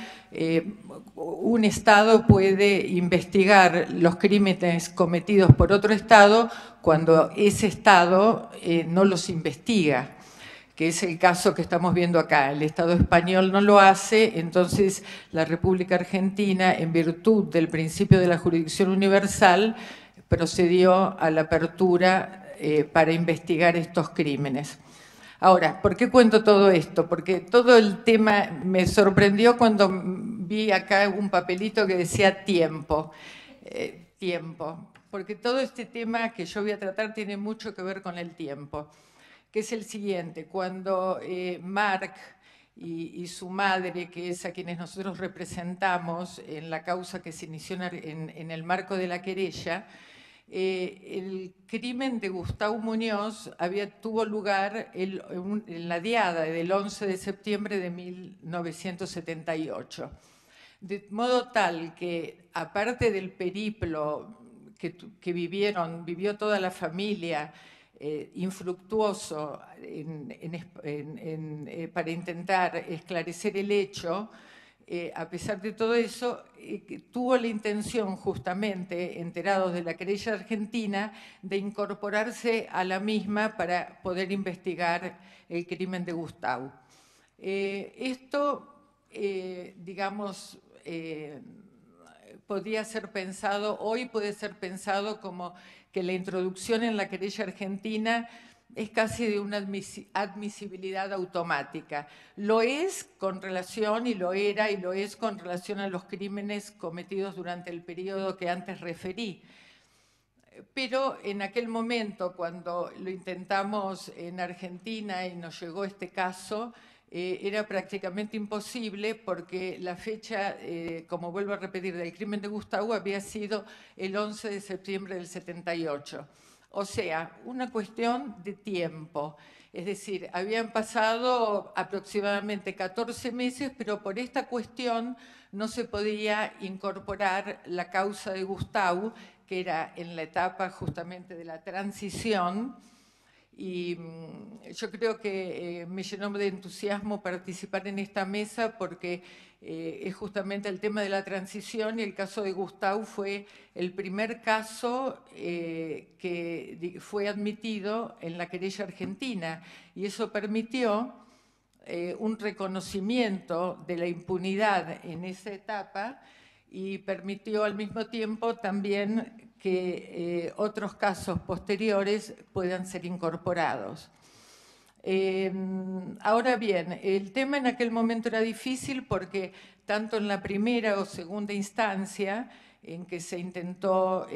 un Estado puede investigar los crímenes cometidos por otro Estado cuando ese Estado no los investiga, que es el caso que estamos viendo acá. El Estado español no lo hace, entonces la República Argentina, en virtud del principio de la jurisdicción universal, procedió a la apertura para investigar estos crímenes. Ahora, ¿por qué cuento todo esto? Porque todo el tema me sorprendió cuando vi acá un papelito que decía tiempo. Tiempo. Porque todo este tema que yo voy a tratar tiene mucho que ver con el tiempo, que es el siguiente. Cuando Marc y su madre, que es a quienes nosotros representamos en la causa que se inició en el marco de la querella, el crimen de Gustau Muñoz tuvo lugar en la diada del 11 de septiembre de 1978. De modo tal que, aparte del periplo que vivió toda la familia, infructuoso para intentar esclarecer el hecho, a pesar de todo eso, tuvo la intención, justamente, enterados de la querella argentina, de incorporarse a la misma para poder investigar el crimen de Gustau. Esto, digamos, podía ser pensado, hoy puede ser pensado como que la introducción en la querella argentina es casi de una admisibilidad automática. Lo es con relación, y lo era, y lo es con relación a los crímenes cometidos durante el periodo que antes referí. Pero en aquel momento, cuando lo intentamos en Argentina y nos llegó este caso, era prácticamente imposible porque la fecha, como vuelvo a repetir, del crimen de Gustau había sido el 11 de septiembre del 78. O sea, una cuestión de tiempo. Es decir, habían pasado aproximadamente 14 meses, pero por esta cuestión no se podía incorporar la causa de Gustau, que era en la etapa justamente de la transición, yo creo que me llenó de entusiasmo participar en esta mesa porque es justamente el tema de la transición, y el caso de Gustau fue el primer caso que fue admitido en la querella argentina, y eso permitió un reconocimiento de la impunidad en esa etapa y permitió al mismo tiempo también que otros casos posteriores puedan ser incorporados. Ahora bien, el tema en aquel momento era difícil porque tanto en la primera o segunda instancia en que se intentó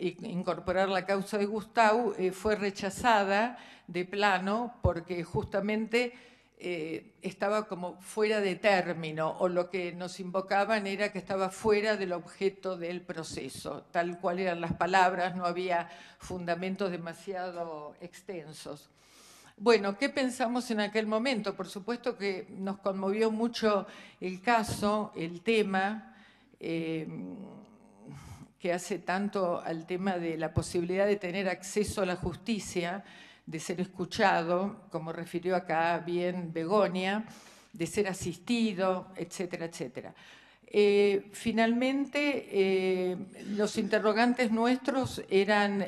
incorporar la causa de Gustau, fue rechazada de plano porque justamente estaba como fuera de término, o lo que nos invocaban era que estaba fuera del objeto del proceso, tal cual eran las palabras, no había fundamentos demasiado extensos. Bueno, ¿qué pensamos en aquel momento? Por supuesto que nos conmovió mucho el caso, el tema, que hace tanto al tema de la posibilidad de tener acceso a la justicia, de ser escuchado, como refirió acá bien Begoña, de ser asistido, etcétera, etcétera. Finalmente, los interrogantes nuestros eran,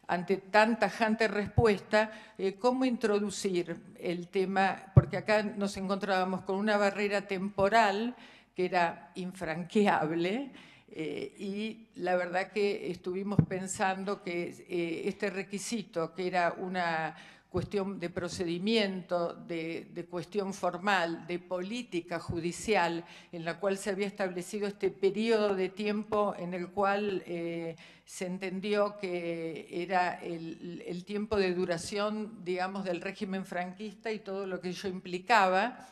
ante tan tajante respuesta, cómo introducir el tema, porque acá nos encontrábamos con una barrera temporal que era infranqueable, y la verdad que estuvimos pensando que este requisito, que era una cuestión de procedimiento, de cuestión formal, de política judicial, en la cual se había establecido este periodo de tiempo en el cual se entendió que era el tiempo de duración, digamos, del régimen franquista y todo lo que ello implicaba.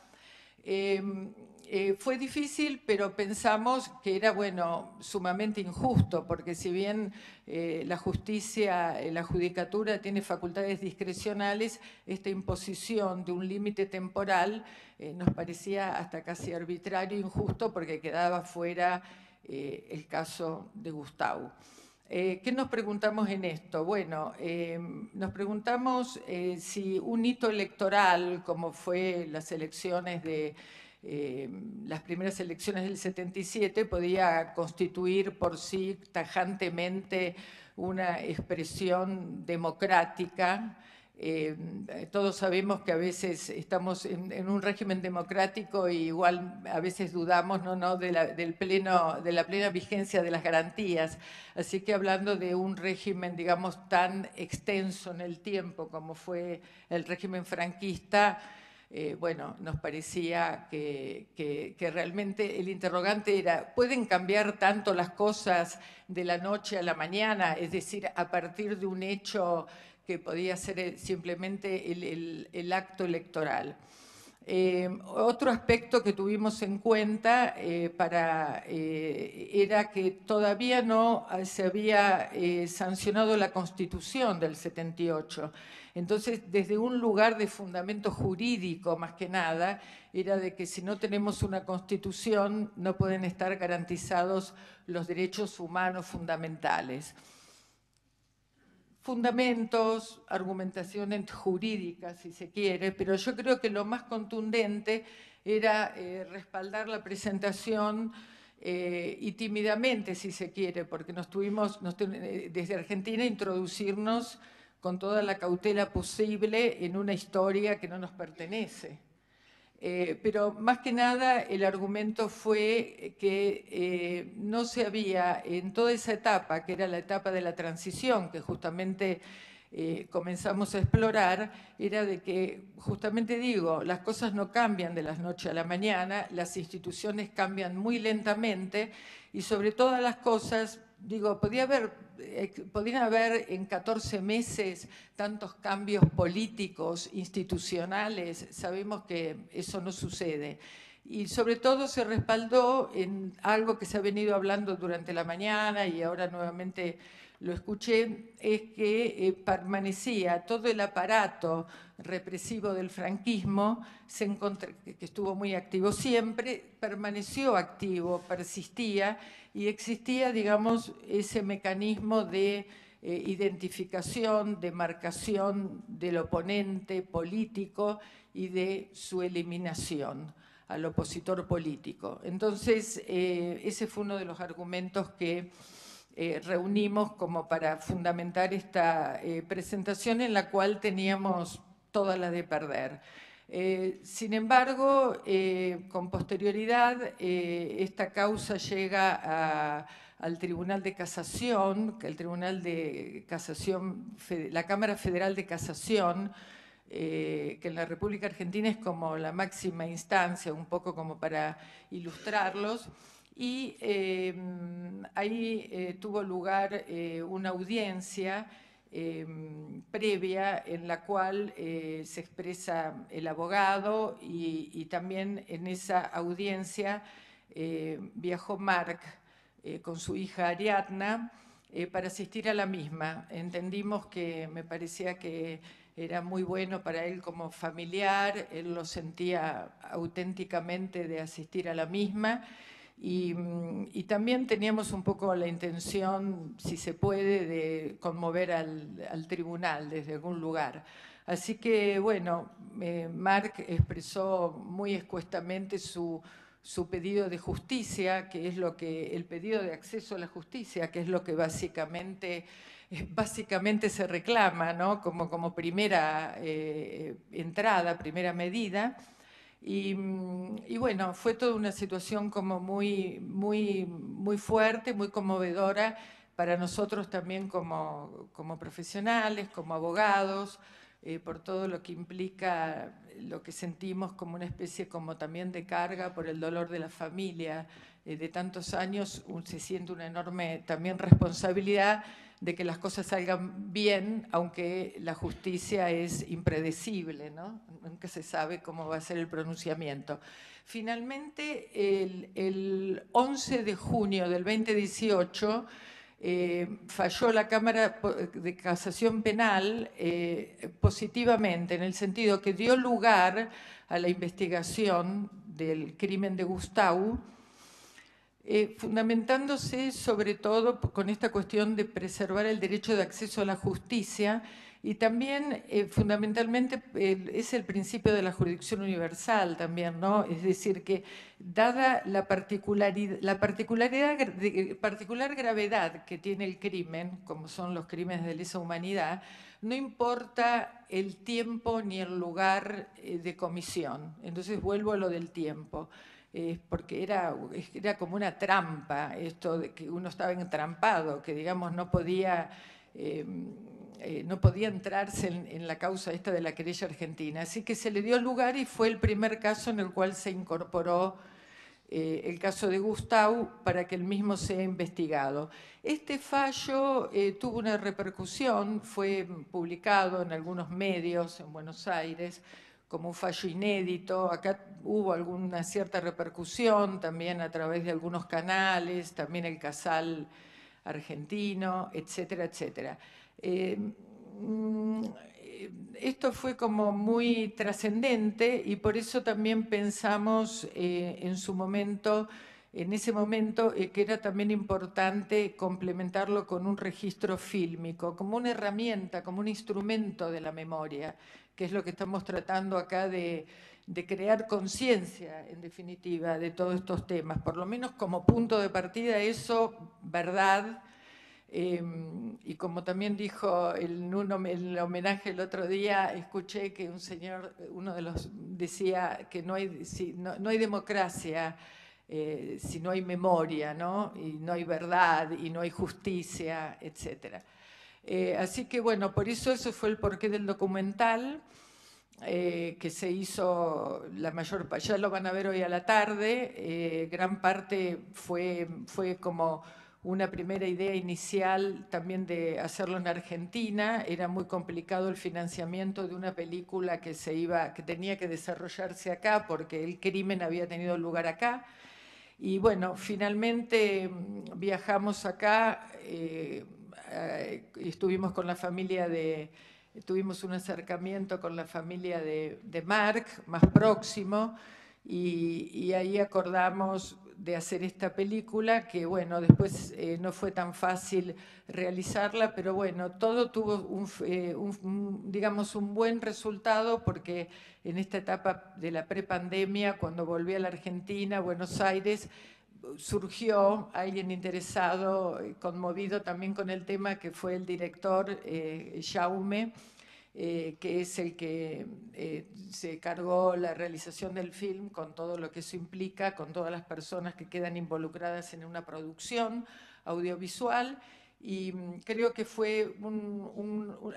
Fue difícil, pero pensamos que era, bueno, sumamente injusto, porque si bien la justicia, la judicatura tiene facultades discrecionales, esta imposición de un límite temporal nos parecía hasta casi arbitrario e injusto, porque quedaba fuera el caso de Gustau. ¿Qué nos preguntamos en esto? Bueno, nos preguntamos si un hito electoral, como fue las elecciones de las primeras elecciones del 77, podía constituir por sí tajantemente una expresión democrática. Todos sabemos que a veces estamos en un régimen democrático y igual a veces dudamos de la plena vigencia de las garantías. Así que hablando de un régimen, digamos, tan extenso en el tiempo como fue el régimen franquista, bueno, nos parecía que realmente el interrogante era, ¿pueden cambiar tanto las cosas de la noche a la mañana? Es decir, a partir de un hecho que podía ser simplemente el acto electoral. Otro aspecto que tuvimos en cuenta era que todavía no se había sancionado la Constitución del 78. Entonces, desde un lugar de fundamento jurídico, más que nada, era de que si no tenemos una Constitución no pueden estar garantizados los derechos humanos fundamentales. Fundamentos, argumentaciones jurídicas, si se quiere, pero yo creo que lo más contundente era respaldar la presentación y tímidamente, si se quiere, porque desde Argentina introducirnos con toda la cautela posible en una historia que no nos pertenece. Pero más que nada el argumento fue que no se había, en toda esa etapa, que era la etapa de la transición, que justamente comenzamos a explorar, era de que, justamente digo, las cosas no cambian de la noche a la mañana, las instituciones cambian muy lentamente y sobre todas las cosas, digo, podían haber en 14 meses tantos cambios políticos, institucionales, sabemos que eso no sucede. Y sobre todo se respaldó en algo que se ha venido hablando durante la mañana y ahora nuevamente lo escuché, es que permanecía todo el aparato represivo del franquismo, que estuvo muy activo siempre, permaneció activo, persistía y existía, digamos, ese mecanismo de identificación, demarcación del oponente político y de su eliminación al opositor político. Entonces, ese fue uno de los argumentos que reunimos como para fundamentar esta presentación, en la cual teníamos toda la de perder. Sin embargo, con posterioridad, esta causa llega al Tribunal de Casación, el Tribunal de Casación, la Cámara Federal de Casación, que en la República Argentina es como la máxima instancia, un poco como para ilustrarlos, y ahí tuvo lugar una audiencia previa en la cual se expresa el abogado, y también en esa audiencia viajó Marc con su hija Ariadna para asistir a la misma. Entendimos que me parecía que era muy bueno para él como familiar, él lo sentía auténticamente de asistir a la misma. Y también teníamos un poco la intención, si se puede, de conmover al tribunal desde algún lugar. Así que, bueno, Marc expresó muy escuetamente su pedido de justicia, que es lo que, el pedido de acceso a la justicia, que es lo que básicamente se reclama, ¿no? Como primera entrada, primera medida. Y bueno, fue toda una situación como muy fuerte, muy conmovedora para nosotros también como profesionales, como abogados, por todo lo que implica, lo que sentimos como una especie como también de carga por el dolor de la familia de tantos años. Se siente una enorme también responsabilidad de que las cosas salgan bien, aunque la justicia es impredecible, ¿no? Nunca se sabe cómo va a ser el pronunciamiento. Finalmente, el 11 de junio del 2018, falló la Cámara de Casación Penal positivamente, en el sentido que dio lugar a la investigación del crimen de Gustau, fundamentándose sobre todo con esta cuestión de preservar el derecho de acceso a la justicia, y también fundamentalmente es el principio de la jurisdicción universal también, ¿no? Es decir, que dada la particular gravedad que tiene el crimen, como son los crímenes de lesa humanidad, no importa el tiempo ni el lugar de comisión. Entonces vuelvo a lo del tiempo. Porque era como una trampa, esto de que uno estaba entrampado, que digamos no podía entrarse en la causa esta de la querella argentina. Así que se le dio lugar, y fue el primer caso en el cual se incorporó el caso de Gustau para que el mismo sea investigado. Este fallo tuvo una repercusión, fue publicado en algunos medios en Buenos Aires como un fallo inédito. Acá hubo alguna cierta repercusión también a través de algunos canales, también el Casal argentino, etcétera, etcétera. Esto fue como muy trascendente, y por eso también pensamos en ese momento, que era también importante complementarlo con un registro fílmico, como una herramienta, como un instrumento de la memoria, que es lo que estamos tratando acá de crear conciencia, en definitiva, de todos estos temas. Por lo menos como punto de partida eso, verdad. Y como también dijo el homenaje el otro día, escuché que un señor, uno de los, decía que no hay democracia si no hay memoria, ¿no? Y no hay verdad, y no hay justicia, etc. Así que bueno, por eso fue el porqué del documental, que se hizo la mayor parte, ya lo van a ver hoy a la tarde. Gran parte fue como una primera idea inicial también de hacerlo en Argentina. Era muy complicado el financiamiento de una película que tenía que desarrollarse acá, porque el crimen había tenido lugar acá. Y bueno, finalmente viajamos acá, estuvimos con la familia tuvimos un acercamiento con la familia de Marc, más próximo, y ahí acordamos de hacer esta película, que bueno, después no fue tan fácil realizarla, pero bueno, todo tuvo digamos, un buen resultado, porque en esta etapa de la prepandemia, cuando volví a la Argentina, a Buenos Aires, surgió alguien interesado, conmovido también con el tema, que fue el director Jaume, que es el que se cargó la realización del film, con todo lo que eso implica, con todas las personas que quedan involucradas en una producción audiovisual. Y creo que fue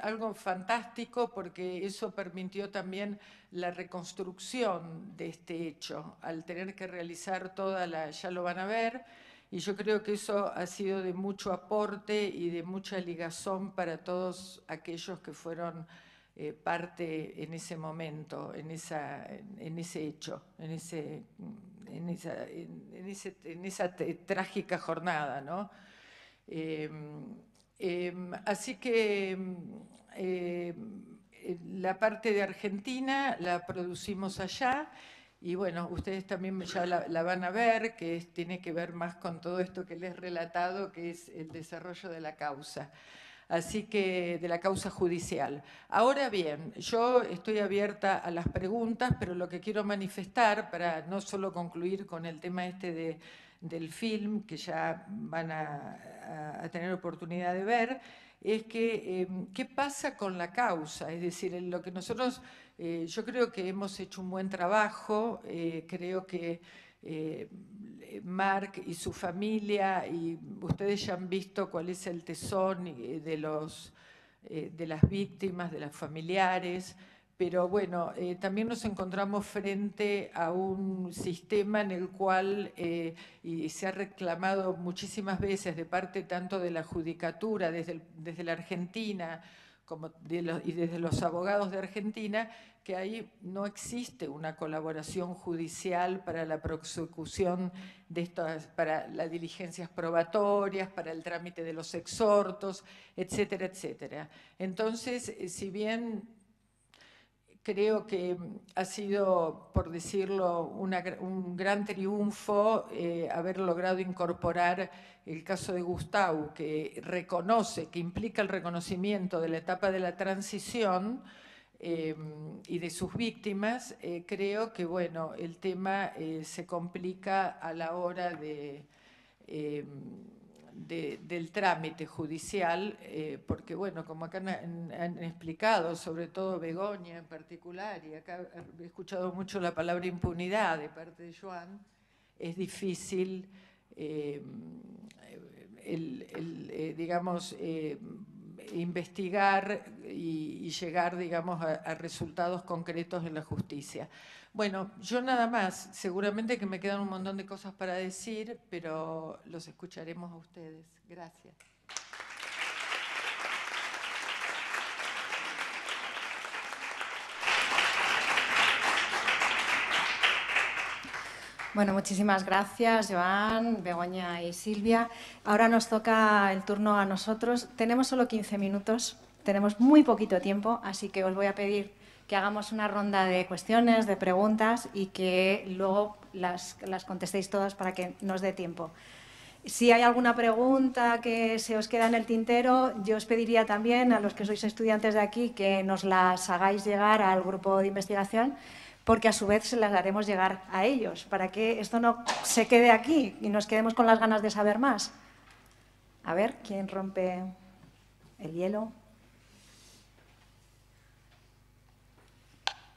algo fantástico, porque eso permitió también la reconstrucción de este hecho, al tener que realizar toda la, ya lo van a ver, y yo creo que eso ha sido de mucho aporte y de mucha ligazón para todos aquellos que fueron parte en ese momento, en ese hecho, en esa trágica jornada, ¿no? Así que la parte de Argentina la producimos allá, y bueno, ustedes también ya la van a ver, que tiene que ver más con todo esto que les he relatado, que es el desarrollo de la causa. Así que, de la causa judicial. Ahora bien, yo estoy abierta a las preguntas, pero lo que quiero manifestar, para no solo concluir con el tema del film, que ya van a tener oportunidad de ver, es que qué pasa con la causa. Es decir, en lo que nosotros, yo creo que hemos hecho un buen trabajo, creo que Marc y su familia, y ustedes ya han visto cuál es el tesón de las víctimas, de los familiares, pero bueno, también nos encontramos frente a un sistema en el cual, y se ha reclamado muchísimas veces de parte tanto de la judicatura, desde la Argentina, como y desde los abogados de Argentina, que ahí no existe una colaboración judicial para la prosecución de estas, para las diligencias probatorias, para el trámite de los exhortos, etcétera, etcétera. Entonces, si bien creo que ha sido, por decirlo, un gran triunfo haber logrado incorporar el caso de Gustau, que reconoce, que implica el reconocimiento de la etapa de la transición y de sus víctimas. Creo que, bueno, el tema se complica a la hora del trámite judicial, porque, bueno, como acá han explicado, sobre todo Begoña en particular, y acá he escuchado mucho la palabra impunidad de parte de Joan, es difícil, digamos, investigar y llegar, digamos, a resultados concretos en la justicia. Bueno, yo nada más, seguramente que me quedan un montón de cosas para decir, pero los escucharemos a ustedes. Gracias. Bueno, muchísimas gracias, Joan, Begoña y Silvia. Ahora nos toca el turno a nosotros. Tenemos solo 15 minutos, tenemos muy poquito tiempo, así que os voy a pedir que hagamos una ronda de cuestiones, de preguntas, y que luego las contestéis todas para que nos dé tiempo. Si hay alguna pregunta que se os queda en el tintero, yo os pediría también a los que sois estudiantes de aquí que nos las hagáis llegar al grupo de investigación, porque a su vez se las haremos llegar a ellos, para que esto no se quede aquí y nos quedemos con las ganas de saber más. A ver, ¿quién rompe el hielo?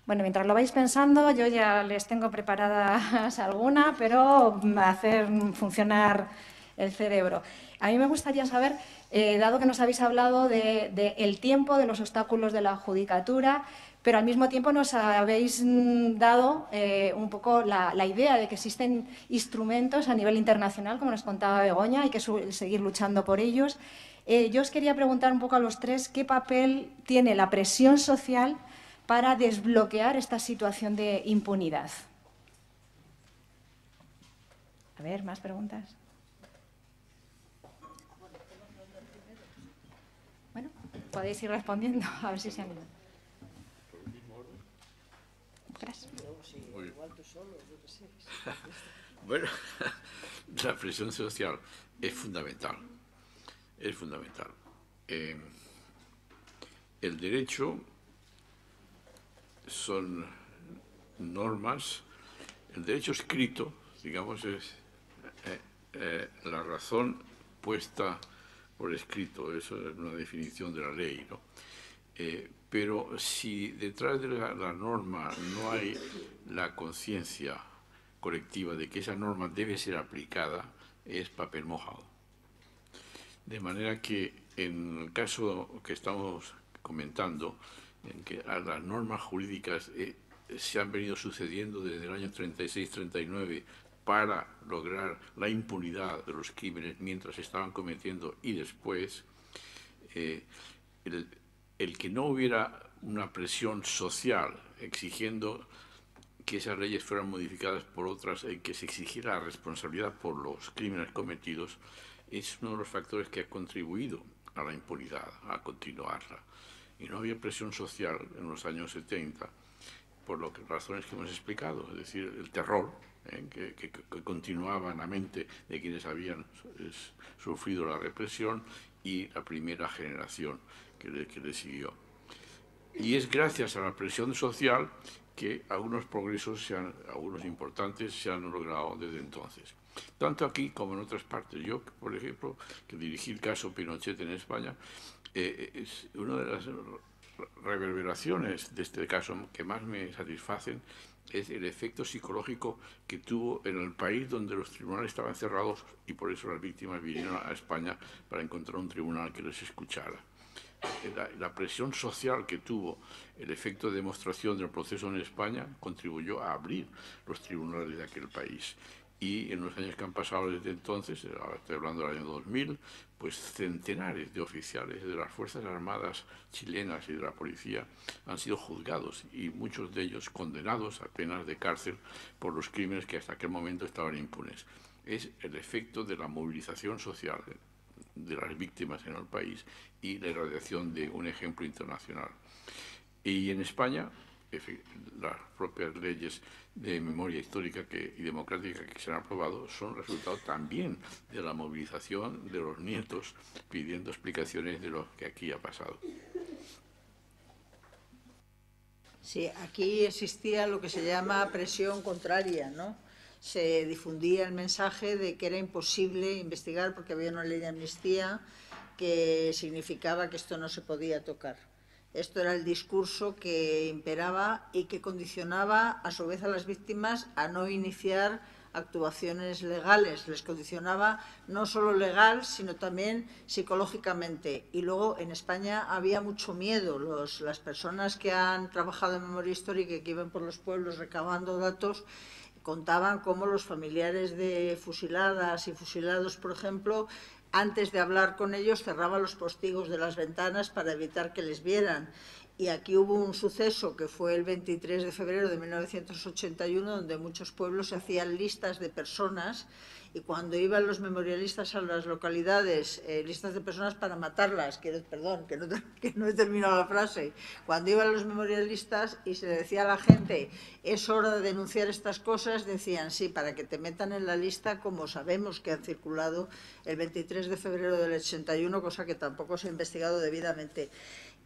Bueno, mientras lo vais pensando, yo ya les tengo preparadas alguna, pero hacer funcionar el cerebro. A mí me gustaría saber, dado que nos habéis hablado del tiempo, de los obstáculos de la judicatura, pero al mismo tiempo nos habéis dado un poco la idea de que existen instrumentos a nivel internacional, como nos contaba Begoña, hay que seguir luchando por ellos. Yo os quería preguntar un poco a los tres qué papel tiene la presión social para desbloquear esta situación de impunidad. A ver, ¿más preguntas? Bueno, podéis ir respondiendo, a ver si se animan. Gracias. Bueno, la presión social es fundamental. Es fundamental. El derecho son normas. El derecho escrito, digamos, es la razón puesta por escrito. Eso es una definición de la ley, ¿no? Pero si detrás de la norma no hay la conciencia colectiva de que esa norma debe ser aplicada, es papel mojado. De manera que en el caso que estamos comentando, en que las normas jurídicas se han venido sucediendo desde el año 36-39 para lograr la impunidad de los crímenes mientras se estaban cometiendo y después, el que no hubiera una presión social exigiendo que esas leyes fueran modificadas por otras, en que se exigiera la responsabilidad por los crímenes cometidos, es uno de los factores que ha contribuido a la impunidad, a continuarla. Y no había presión social en los años 70, por las razones que hemos explicado, es decir, el terror que continuaba en la mente de quienes habían sufrido la represión y la primera generación que le siguió. Y es gracias a la presión social que algunos progresos, algunos importantes, se han logrado desde entonces. Tanto aquí como en otras partes. Yo, por ejemplo, que dirigí el caso Pinochet en España, es una de las reverberaciones de este caso que más me satisfacen es el efecto psicológico que tuvo en el país donde los tribunales estaban cerrados y por eso las víctimas vinieron a España para encontrar un tribunal que les escuchara. La presión social que tuvo el efecto de demostración del proceso en España contribuyó a abrir los tribunales de aquel país. Y en los años que han pasado desde entonces, ahora estoy hablando del año 2000, pues centenares de oficiales de las Fuerzas Armadas chilenas y de la policía han sido juzgados y muchos de ellos condenados a penas de cárcel por los crímenes que hasta aquel momento estaban impunes. Es el efecto de la movilización social de las víctimas en el país y la irradiación de un ejemplo internacional. Y en España, las propias leyes de memoria histórica y democrática que se han aprobado son resultado también de la movilización de los nietos pidiendo explicaciones de lo que aquí ha pasado. Sí, aquí existía lo que se llama presión contraria, ¿no? Se difundía el mensaje de que era imposible investigar porque había una ley de amnistía que significaba que esto no se podía tocar. Esto era el discurso que imperaba y que condicionaba a su vez a las víctimas a no iniciar actuaciones legales. Les condicionaba no solo legal, sino también psicológicamente. Y luego en España había mucho miedo. Las personas que han trabajado en memoria histórica y que iban por los pueblos recabando datos contaban cómo los familiares de fusiladas y fusilados, por ejemplo, antes de hablar con ellos cerraban los postigos de las ventanas para evitar que les vieran. Y aquí hubo un suceso que fue el 23 de febrero de 1981, donde en muchos pueblos se hacían listas de personas y cuando iban los memorialistas a las localidades, listas de personas para matarlas, perdón, que no he terminado la frase, cuando iban los memorialistas y se decía a la gente, es hora de denunciar estas cosas, decían, sí, para que te metan en la lista como sabemos que han circulado el 23 de febrero del 81, cosa que tampoco se ha investigado debidamente.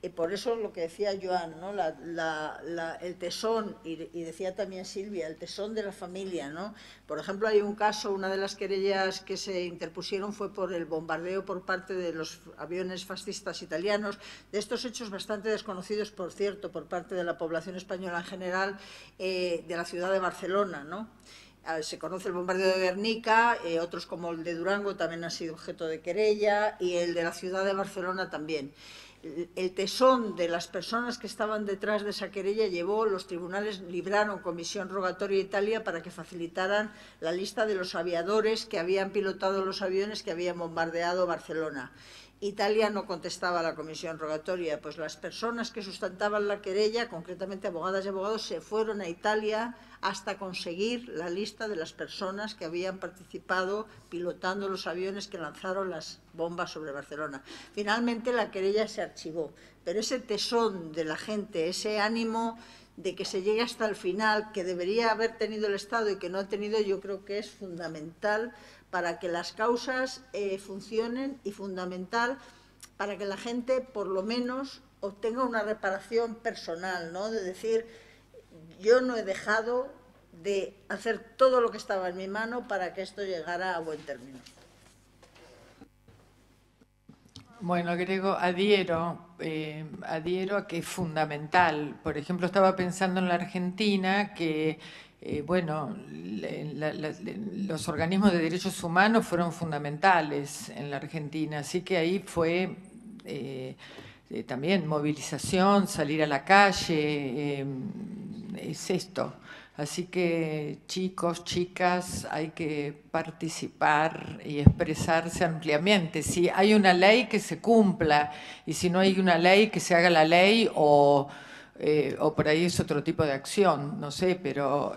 Y por eso lo que decía Joan, ¿no? El tesón, y decía también Silvia, el tesón de la familia, ¿no? Por ejemplo, hay un caso, una de las querellas que se interpusieron fue por el bombardeo por parte de los aviones fascistas italianos, de estos hechos bastante desconocidos, por cierto, por parte de la población española en general, de la ciudad de Barcelona, ¿no? Se conoce el bombardeo de Guernica, otros como el de Durango también han sido objeto de querella y el de la ciudad de Barcelona también. El tesón de las personas que estaban detrás de esa querella llevó, los tribunales libraron comisión rogatoria a Italia para que facilitaran la lista de los aviadores que habían pilotado los aviones que habían bombardeado Barcelona. Italia no contestaba a la comisión rogatoria, pues las personas que sustentaban la querella, concretamente abogadas y abogados, se fueron a Italia hasta conseguir la lista de las personas que habían participado pilotando los aviones que lanzaron las bombas sobre Barcelona. Finalmente la querella se archivó, pero ese tesón de la gente, ese ánimo de que se llegue hasta el final, que debería haber tenido el Estado y que no ha tenido, yo creo que es fundamental para que las causas funcionen y fundamental para que la gente, por lo menos, obtenga una reparación personal, ¿no? De decir, yo no he dejado de hacer todo lo que estaba en mi mano para que esto llegara a buen término. Bueno, Grego, adhiero a que es fundamental. Por ejemplo, estaba pensando en la Argentina que, bueno, los organismos de derechos humanos fueron fundamentales en la Argentina, así que ahí fue también movilización, salir a la calle, es esto. Así que chicos, chicas, hay que participar y expresarse ampliamente. Si hay una ley, que se cumpla, y si no hay una ley, que se haga la ley, o por ahí es otro tipo de acción, no sé, pero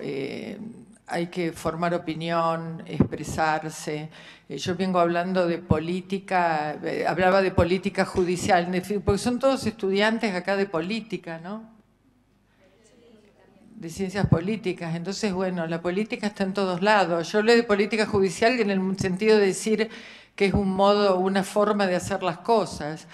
hay que formar opinión, expresarse. Yo vengo hablando de política, hablaba de política judicial, porque son todos estudiantes acá de política, ¿no? De ciencias políticas. Entonces, bueno, la política está en todos lados. Yo hablé de política judicial en el sentido de decir que es un modo, una forma de hacer las cosas.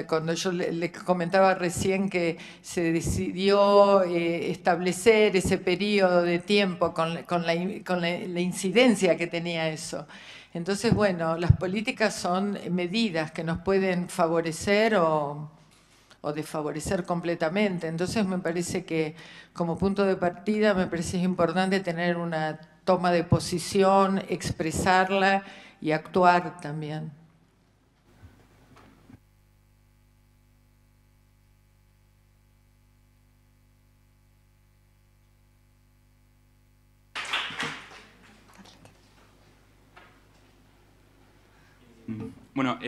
Cuando yo le comentaba recién que se decidió establecer ese periodo de tiempo con la incidencia que tenía eso. Entonces, bueno, las políticas son medidas que nos pueden favorecer o desfavorecer completamente. Entonces me parece que como punto de partida me parece importante tener una toma de posición, expresarla y actuar también. Bueno,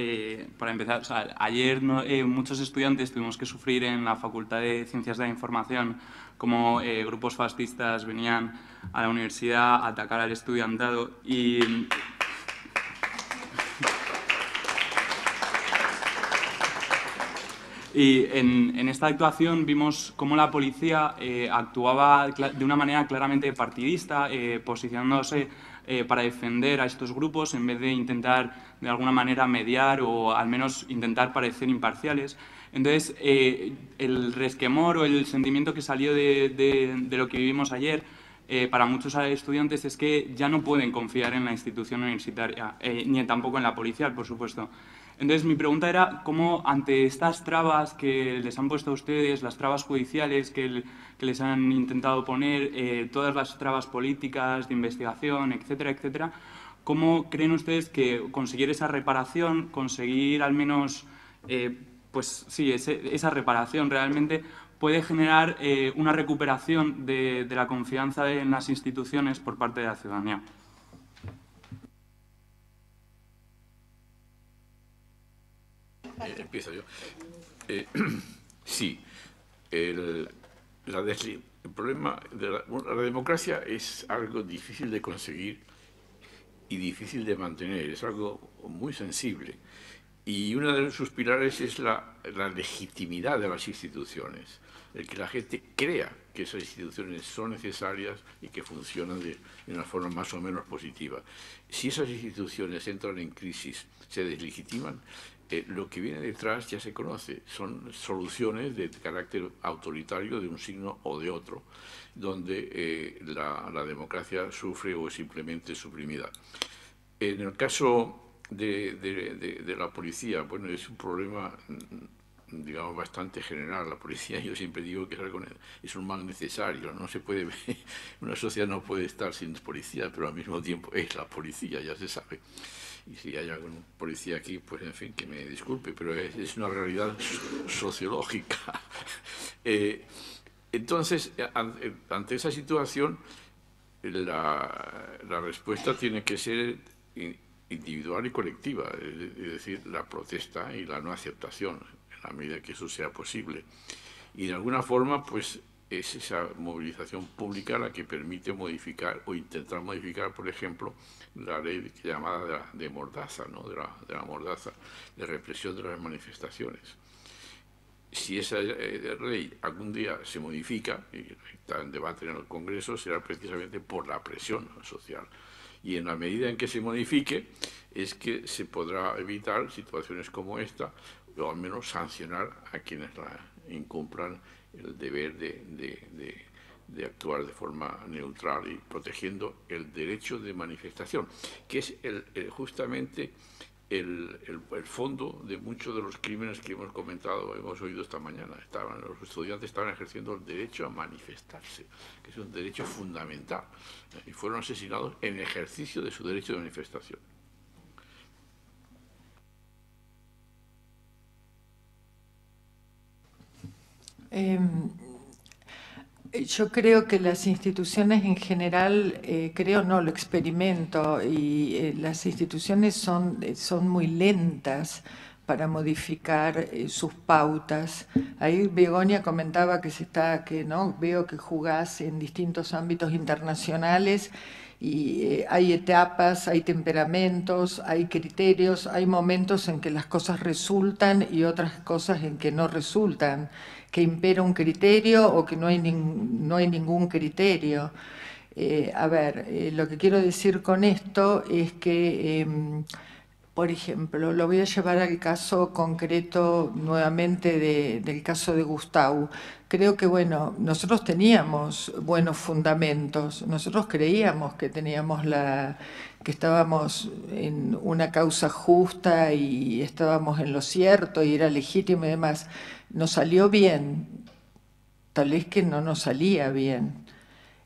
para empezar, o sea, ayer muchos estudiantes tuvimos que sufrir en la Facultad de Ciencias de la Información como grupos fascistas venían a la universidad a atacar al estudiantado y en esta actuación vimos cómo la policía actuaba de una manera claramente partidista, posicionándose para defender a estos grupos en vez de intentar de alguna manera mediar o al menos intentar parecer imparciales. Entonces, el resquemor o el sentimiento que salió de lo que vivimos ayer para muchos estudiantes es que ya no pueden confiar en la institución universitaria, ni tampoco en la policial, por supuesto. Entonces, mi pregunta era cómo ante estas trabas que les han puesto a ustedes, las trabas judiciales que les han intentado poner, todas las trabas políticas, de investigación, etcétera, etcétera, ¿cómo creen ustedes que conseguir esa reparación, conseguir al menos, pues sí, esa reparación realmente puede generar una recuperación de la confianza en las instituciones por parte de la ciudadanía? Empiezo yo. Sí, el problema de la democracia es algo difícil de conseguir y difícil de mantener, es algo muy sensible. Y uno de sus pilares es la legitimidad de las instituciones, el que la gente crea que esas instituciones son necesarias y que funcionan de una forma más o menos positiva. Si esas instituciones entran en crisis, se deslegitiman, lo que viene detrás ya se conoce, son soluciones de carácter autoritario de un signo o de otro, donde la democracia sufre o es simplemente suprimida. En el caso de la policía, bueno, es un problema, digamos, bastante general. La policía, yo siempre digo que es un mal necesario, no se puede ver, una sociedad no puede estar sin policía, pero al mismo tiempo es la policía, ya se sabe. Y si hay algún policía aquí, pues en fin, que me disculpe, pero es una realidad sociológica. Entonces, ante esa situación, la respuesta tiene que ser individual y colectiva, es decir, la protesta y la no aceptación, en la medida que eso sea posible. Y de alguna forma, pues, es esa movilización pública la que permite modificar o intentar modificar, por ejemplo, la ley llamada de mordaza, ¿no? de la mordaza, de represión de las manifestaciones. si esa ley algún día se modifica, y está en debate en el Congreso, será precisamente por la presión social. Y en la medida en que se modifique, es que se podrá evitar situaciones como esta, o al menos sancionar a quienes la incumplan el deber de actuar de forma neutral y protegiendo el derecho de manifestación, que es justamente el fondo de muchos de los crímenes que hemos comentado, hemos oído esta mañana. Los estudiantes estaban ejerciendo el derecho a manifestarse, que es un derecho fundamental, y fueron asesinados en ejercicio de su derecho de manifestación. Yo creo que las instituciones en general, creo no, lo experimento, y las instituciones son muy lentas para modificar sus pautas. Ahí Begoña comentaba que ¿no? Veo que jugás en distintos ámbitos internacionales y hay etapas, hay temperamentos, hay criterios, hay momentos en que las cosas resultan y otras cosas en que no resultan, que impera un criterio o que no hay ningún criterio. Lo que quiero decir con esto es que, por ejemplo, lo voy a llevar al caso concreto nuevamente del caso de Gustau. Creo que, bueno, nosotros teníamos buenos fundamentos, nosotros creíamos que teníamos que estábamos en una causa justa y estábamos en lo cierto y era legítimo y demás. Nos salió bien, tal vez que no nos salía bien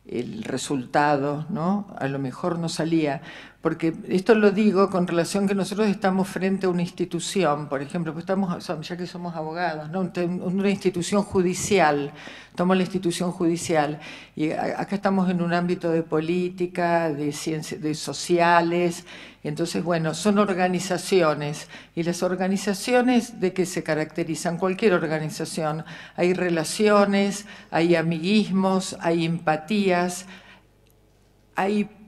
el resultado, ¿no? A lo mejor no salía, porque esto lo digo con relación que nosotros estamos frente a una institución, por ejemplo, pues ya que somos abogados, ¿no? Una institución judicial, tomo la institución judicial, y acá estamos en un ámbito de política, de ciencias, de sociales. Entonces, bueno, son organizaciones, y las organizaciones, ¿de qué se caracterizan? Cualquier organización. Hay relaciones, hay amiguismos, hay empatías,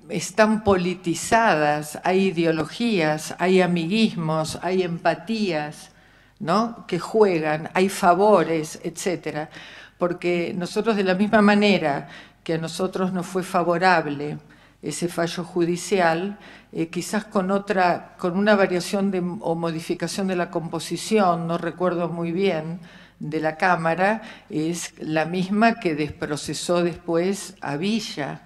están politizadas, hay ideologías, hay amiguismos, hay empatías, ¿no? Que juegan, hay favores, etcétera. Porque nosotros, de la misma manera que a nosotros nos fue favorable ese fallo judicial, quizás con una variación o modificación de la composición, no recuerdo muy bien, de la Cámara, es la misma que desprocesó después a Villa.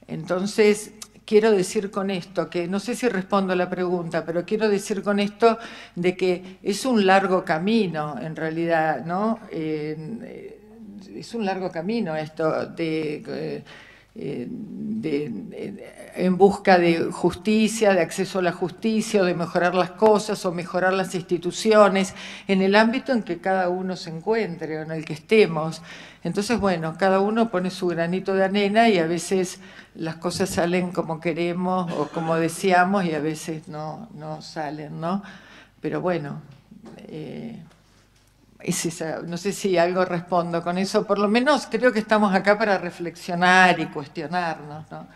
Entonces, quiero decir con esto, que no sé si respondo a la pregunta, pero quiero decir con esto de que es un largo camino, en realidad, ¿no? Es un largo camino esto en busca de justicia, de acceso a la justicia, o de mejorar las cosas o mejorar las instituciones en el ámbito en que cada uno se encuentre o en el que estemos. Entonces, bueno, cada uno pone su granito de arena y a veces las cosas salen como queremos o como deseamos y a veces no salen, ¿no? Pero bueno, no sé si algo respondo con eso, por lo menos creo que estamos acá para reflexionar y cuestionarnos, ¿no?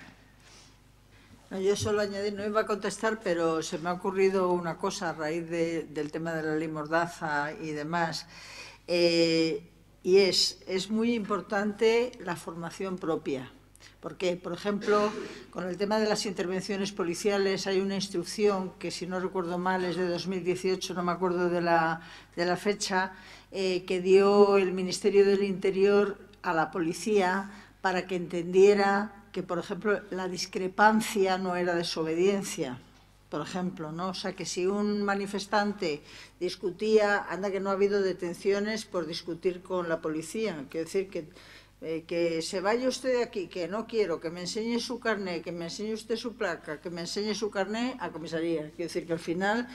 No, yo solo añadir, no iba a contestar, pero se me ha ocurrido una cosa a raíz del tema de la ley Mordaza y demás, y es muy importante la formación propia. Porque, por ejemplo, con el tema de las intervenciones policiales hay una instrucción que, si no recuerdo mal, es de 2018, no me acuerdo de la fecha, que dio el Ministerio del Interior a la policía para que entendiera que, por ejemplo, la discrepancia no era desobediencia, por ejemplo, ¿no? O sea, que si un manifestante discutía, anda que no ha habido detenciones por discutir con la policía, quiero decir que se vaya usted de aquí, que no quiero, que me enseñe su carné, que me enseñe usted su placa, que me enseñe su carné a comisaría. Quiero decir que al final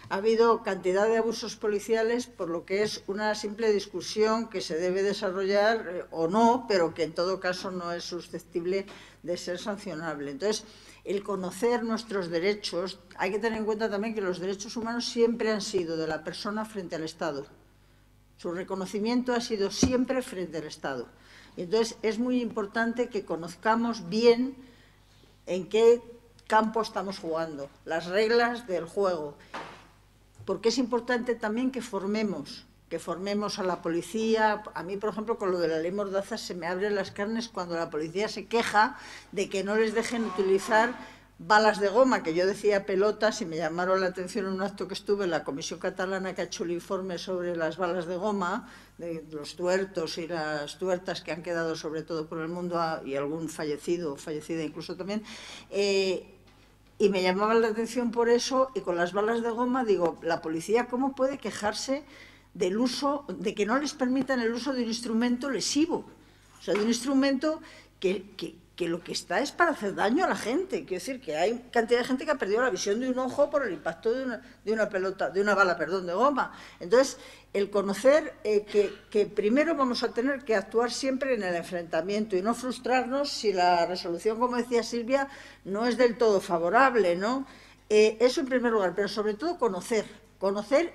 ha habido cantidad de abusos policiales por lo que es una simple discusión que se debe desarrollar o no, pero que en todo caso no es susceptible de ser sancionable. Entonces, el conocer nuestros derechos, hay que tener en cuenta también que los derechos humanos siempre han sido de la persona frente al Estado. Su reconocimiento ha sido siempre frente al Estado. Entonces, es muy importante que conozcamos bien en qué campo estamos jugando, las reglas del juego, porque es importante también que formemos que formemos a la policía. A mí, por ejemplo, con lo de la ley Mordaza se me abren las carnes cuando la policía se queja de que no les dejen utilizar balas de goma, que yo decía pelotas, y me llamaron la atención en un acto que estuve en la Comisión Catalana que ha hecho el informe sobre las balas de goma, de los tuertos y las tuertas que han quedado sobre todo por el mundo, y algún fallecido o fallecida incluso también, y me llamaban la atención por eso. Y con las balas de goma digo, la policía ¿cómo puede quejarse del uso, de que no les permitan el uso de un instrumento lesivo? O sea, de un instrumento que lo que está es para hacer daño a la gente. Quiero decir que hay cantidad de gente que ha perdido la visión de un ojo por el impacto de una bala de goma. Entonces, el conocer que primero vamos a tener que actuar siempre en el enfrentamiento y no frustrarnos si la resolución, como decía Silvia, no es del todo favorable, ¿no? Eso en primer lugar, pero sobre todo conocer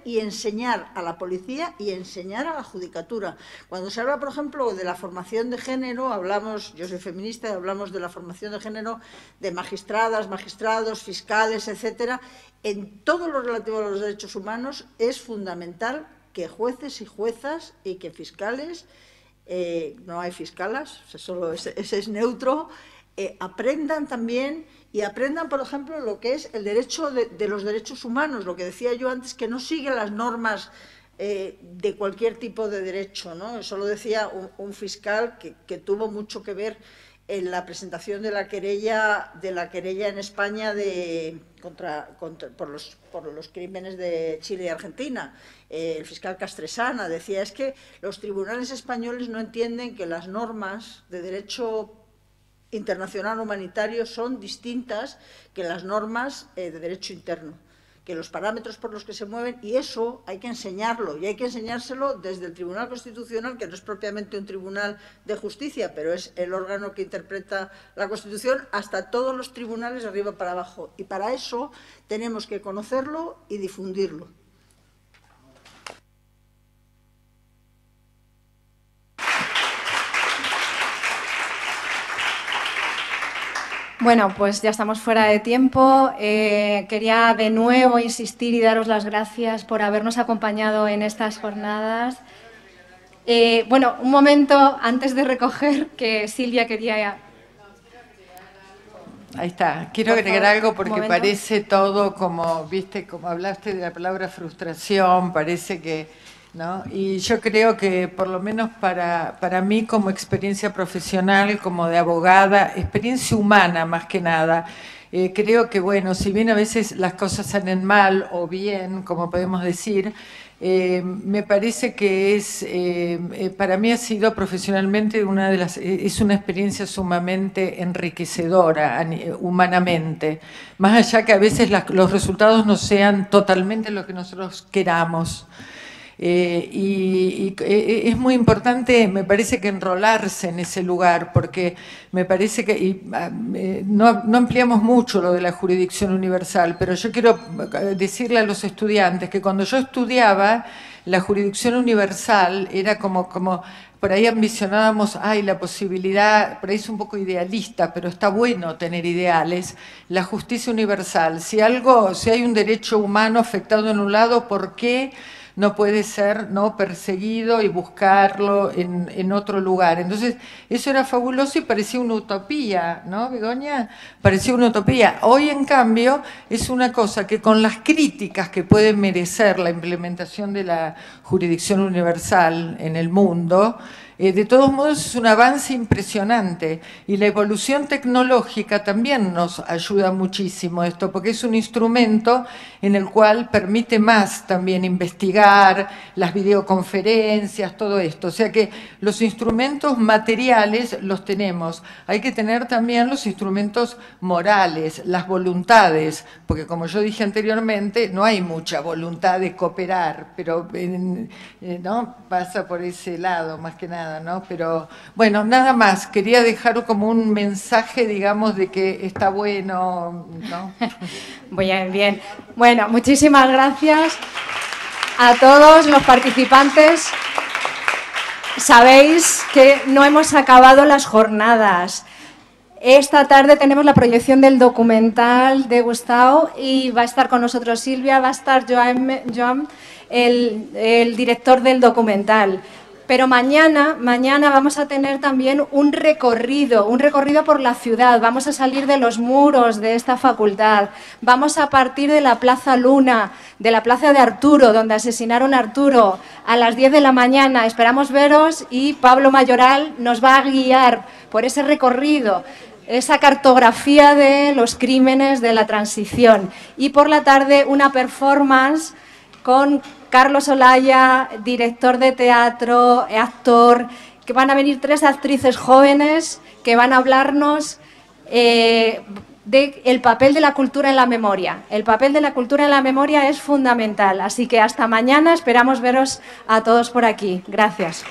y enseñar a la policía y enseñar a la judicatura. Cuando se habla, por ejemplo, de la formación de género, hablamos, yo soy feminista, y hablamos de la formación de género de magistradas, magistrados, fiscales, etcétera. En todo lo relativo a los derechos humanos es fundamental que jueces y juezas y que fiscales, no hay fiscalas, solo ese es neutro, aprendan también. Y aprendan, por ejemplo, lo que es el derecho de los derechos humanos, lo que decía yo antes, que no sigue las normas de cualquier tipo de derecho, ¿no? Eso lo decía un fiscal que tuvo mucho que ver en la presentación de la querella en España por los crímenes de Chile y Argentina. El fiscal Castresana decía, es que los tribunales españoles no entienden que las normas de derecho internacional humanitario son distintas que las normas de derecho interno, que los parámetros por los que se mueven, y eso hay que enseñarlo, y hay que enseñárselo desde el Tribunal Constitucional, que no es propiamente un tribunal de justicia, pero es el órgano que interpreta la Constitución, hasta todos los tribunales de arriba para abajo. Y para eso tenemos que conocerlo y difundirlo. Bueno, pues ya estamos fuera de tiempo. Quería de nuevo insistir y daros las gracias por habernos acompañado en estas jornadas. Bueno, un momento antes de recoger, que Silvia quería... Ahí está. Quiero agregar algo porque parece todo como, viste, como hablaste de la palabra frustración, parece que... ¿no? Y yo creo que por lo menos para mí como experiencia profesional, como de abogada, experiencia humana más que nada, creo que bueno, si bien a veces las cosas salen mal o bien, como podemos decir, me parece que para mí ha sido profesionalmente es una experiencia sumamente enriquecedora humanamente, más allá que a veces los resultados no sean totalmente lo que nosotros queramos. Y es muy importante, me parece, que enrolarse en ese lugar, porque me parece que no ampliamos mucho lo de la jurisdicción universal, pero yo quiero decirle a los estudiantes que cuando yo estudiaba, la jurisdicción universal era como por ahí ambicionábamos, la posibilidad, por ahí es un poco idealista, pero está bueno tener ideales, la justicia universal. Si hay un derecho humano afectado en un lado, ¿por qué no puede ser perseguido y buscarlo en otro lugar? Entonces, eso era fabuloso y parecía una utopía, ¿no, Begoña? Parecía una utopía. Hoy, en cambio, es una cosa que con las críticas que puede merecer la implementación de la jurisdicción universal en el mundo, de todos modos es un avance impresionante, y la evolución tecnológica también nos ayuda muchísimo esto, porque es un instrumento en el cual permite más también investigar, las videoconferencias, todo esto. O sea que los instrumentos materiales los tenemos, hay que tener también los instrumentos morales, las voluntades, porque como yo dije anteriormente, no hay mucha voluntad de cooperar, pero no pasa por ese lado más que nada. ¿No? Pero bueno, nada más, quería dejar como un mensaje, digamos, de que está bueno, ¿no? Bien. Bueno, muchísimas gracias a todos los participantes. Sabéis que no hemos acabado las jornadas. Esta tarde tenemos la proyección del documental de Gustavo y va a estar con nosotros Silvia, va a estar Joan, el director del documental. Pero mañana vamos a tener también un recorrido por la ciudad. Vamos a salir de los muros de esta facultad. Vamos a partir de la Plaza Luna, de la Plaza de Arturo, donde asesinaron a Arturo, a las 10 de la mañana. Esperamos veros y Pablo Mayoral nos va a guiar por ese recorrido, esa cartografía de los crímenes de la transición. Y por la tarde una performance con Carlos Olaya, director de teatro, actor, que van a venir 3 actrices jóvenes que van a hablarnos del papel de la cultura en la memoria. El papel de la cultura en la memoria es fundamental, así que hasta mañana, esperamos veros a todos por aquí. Gracias.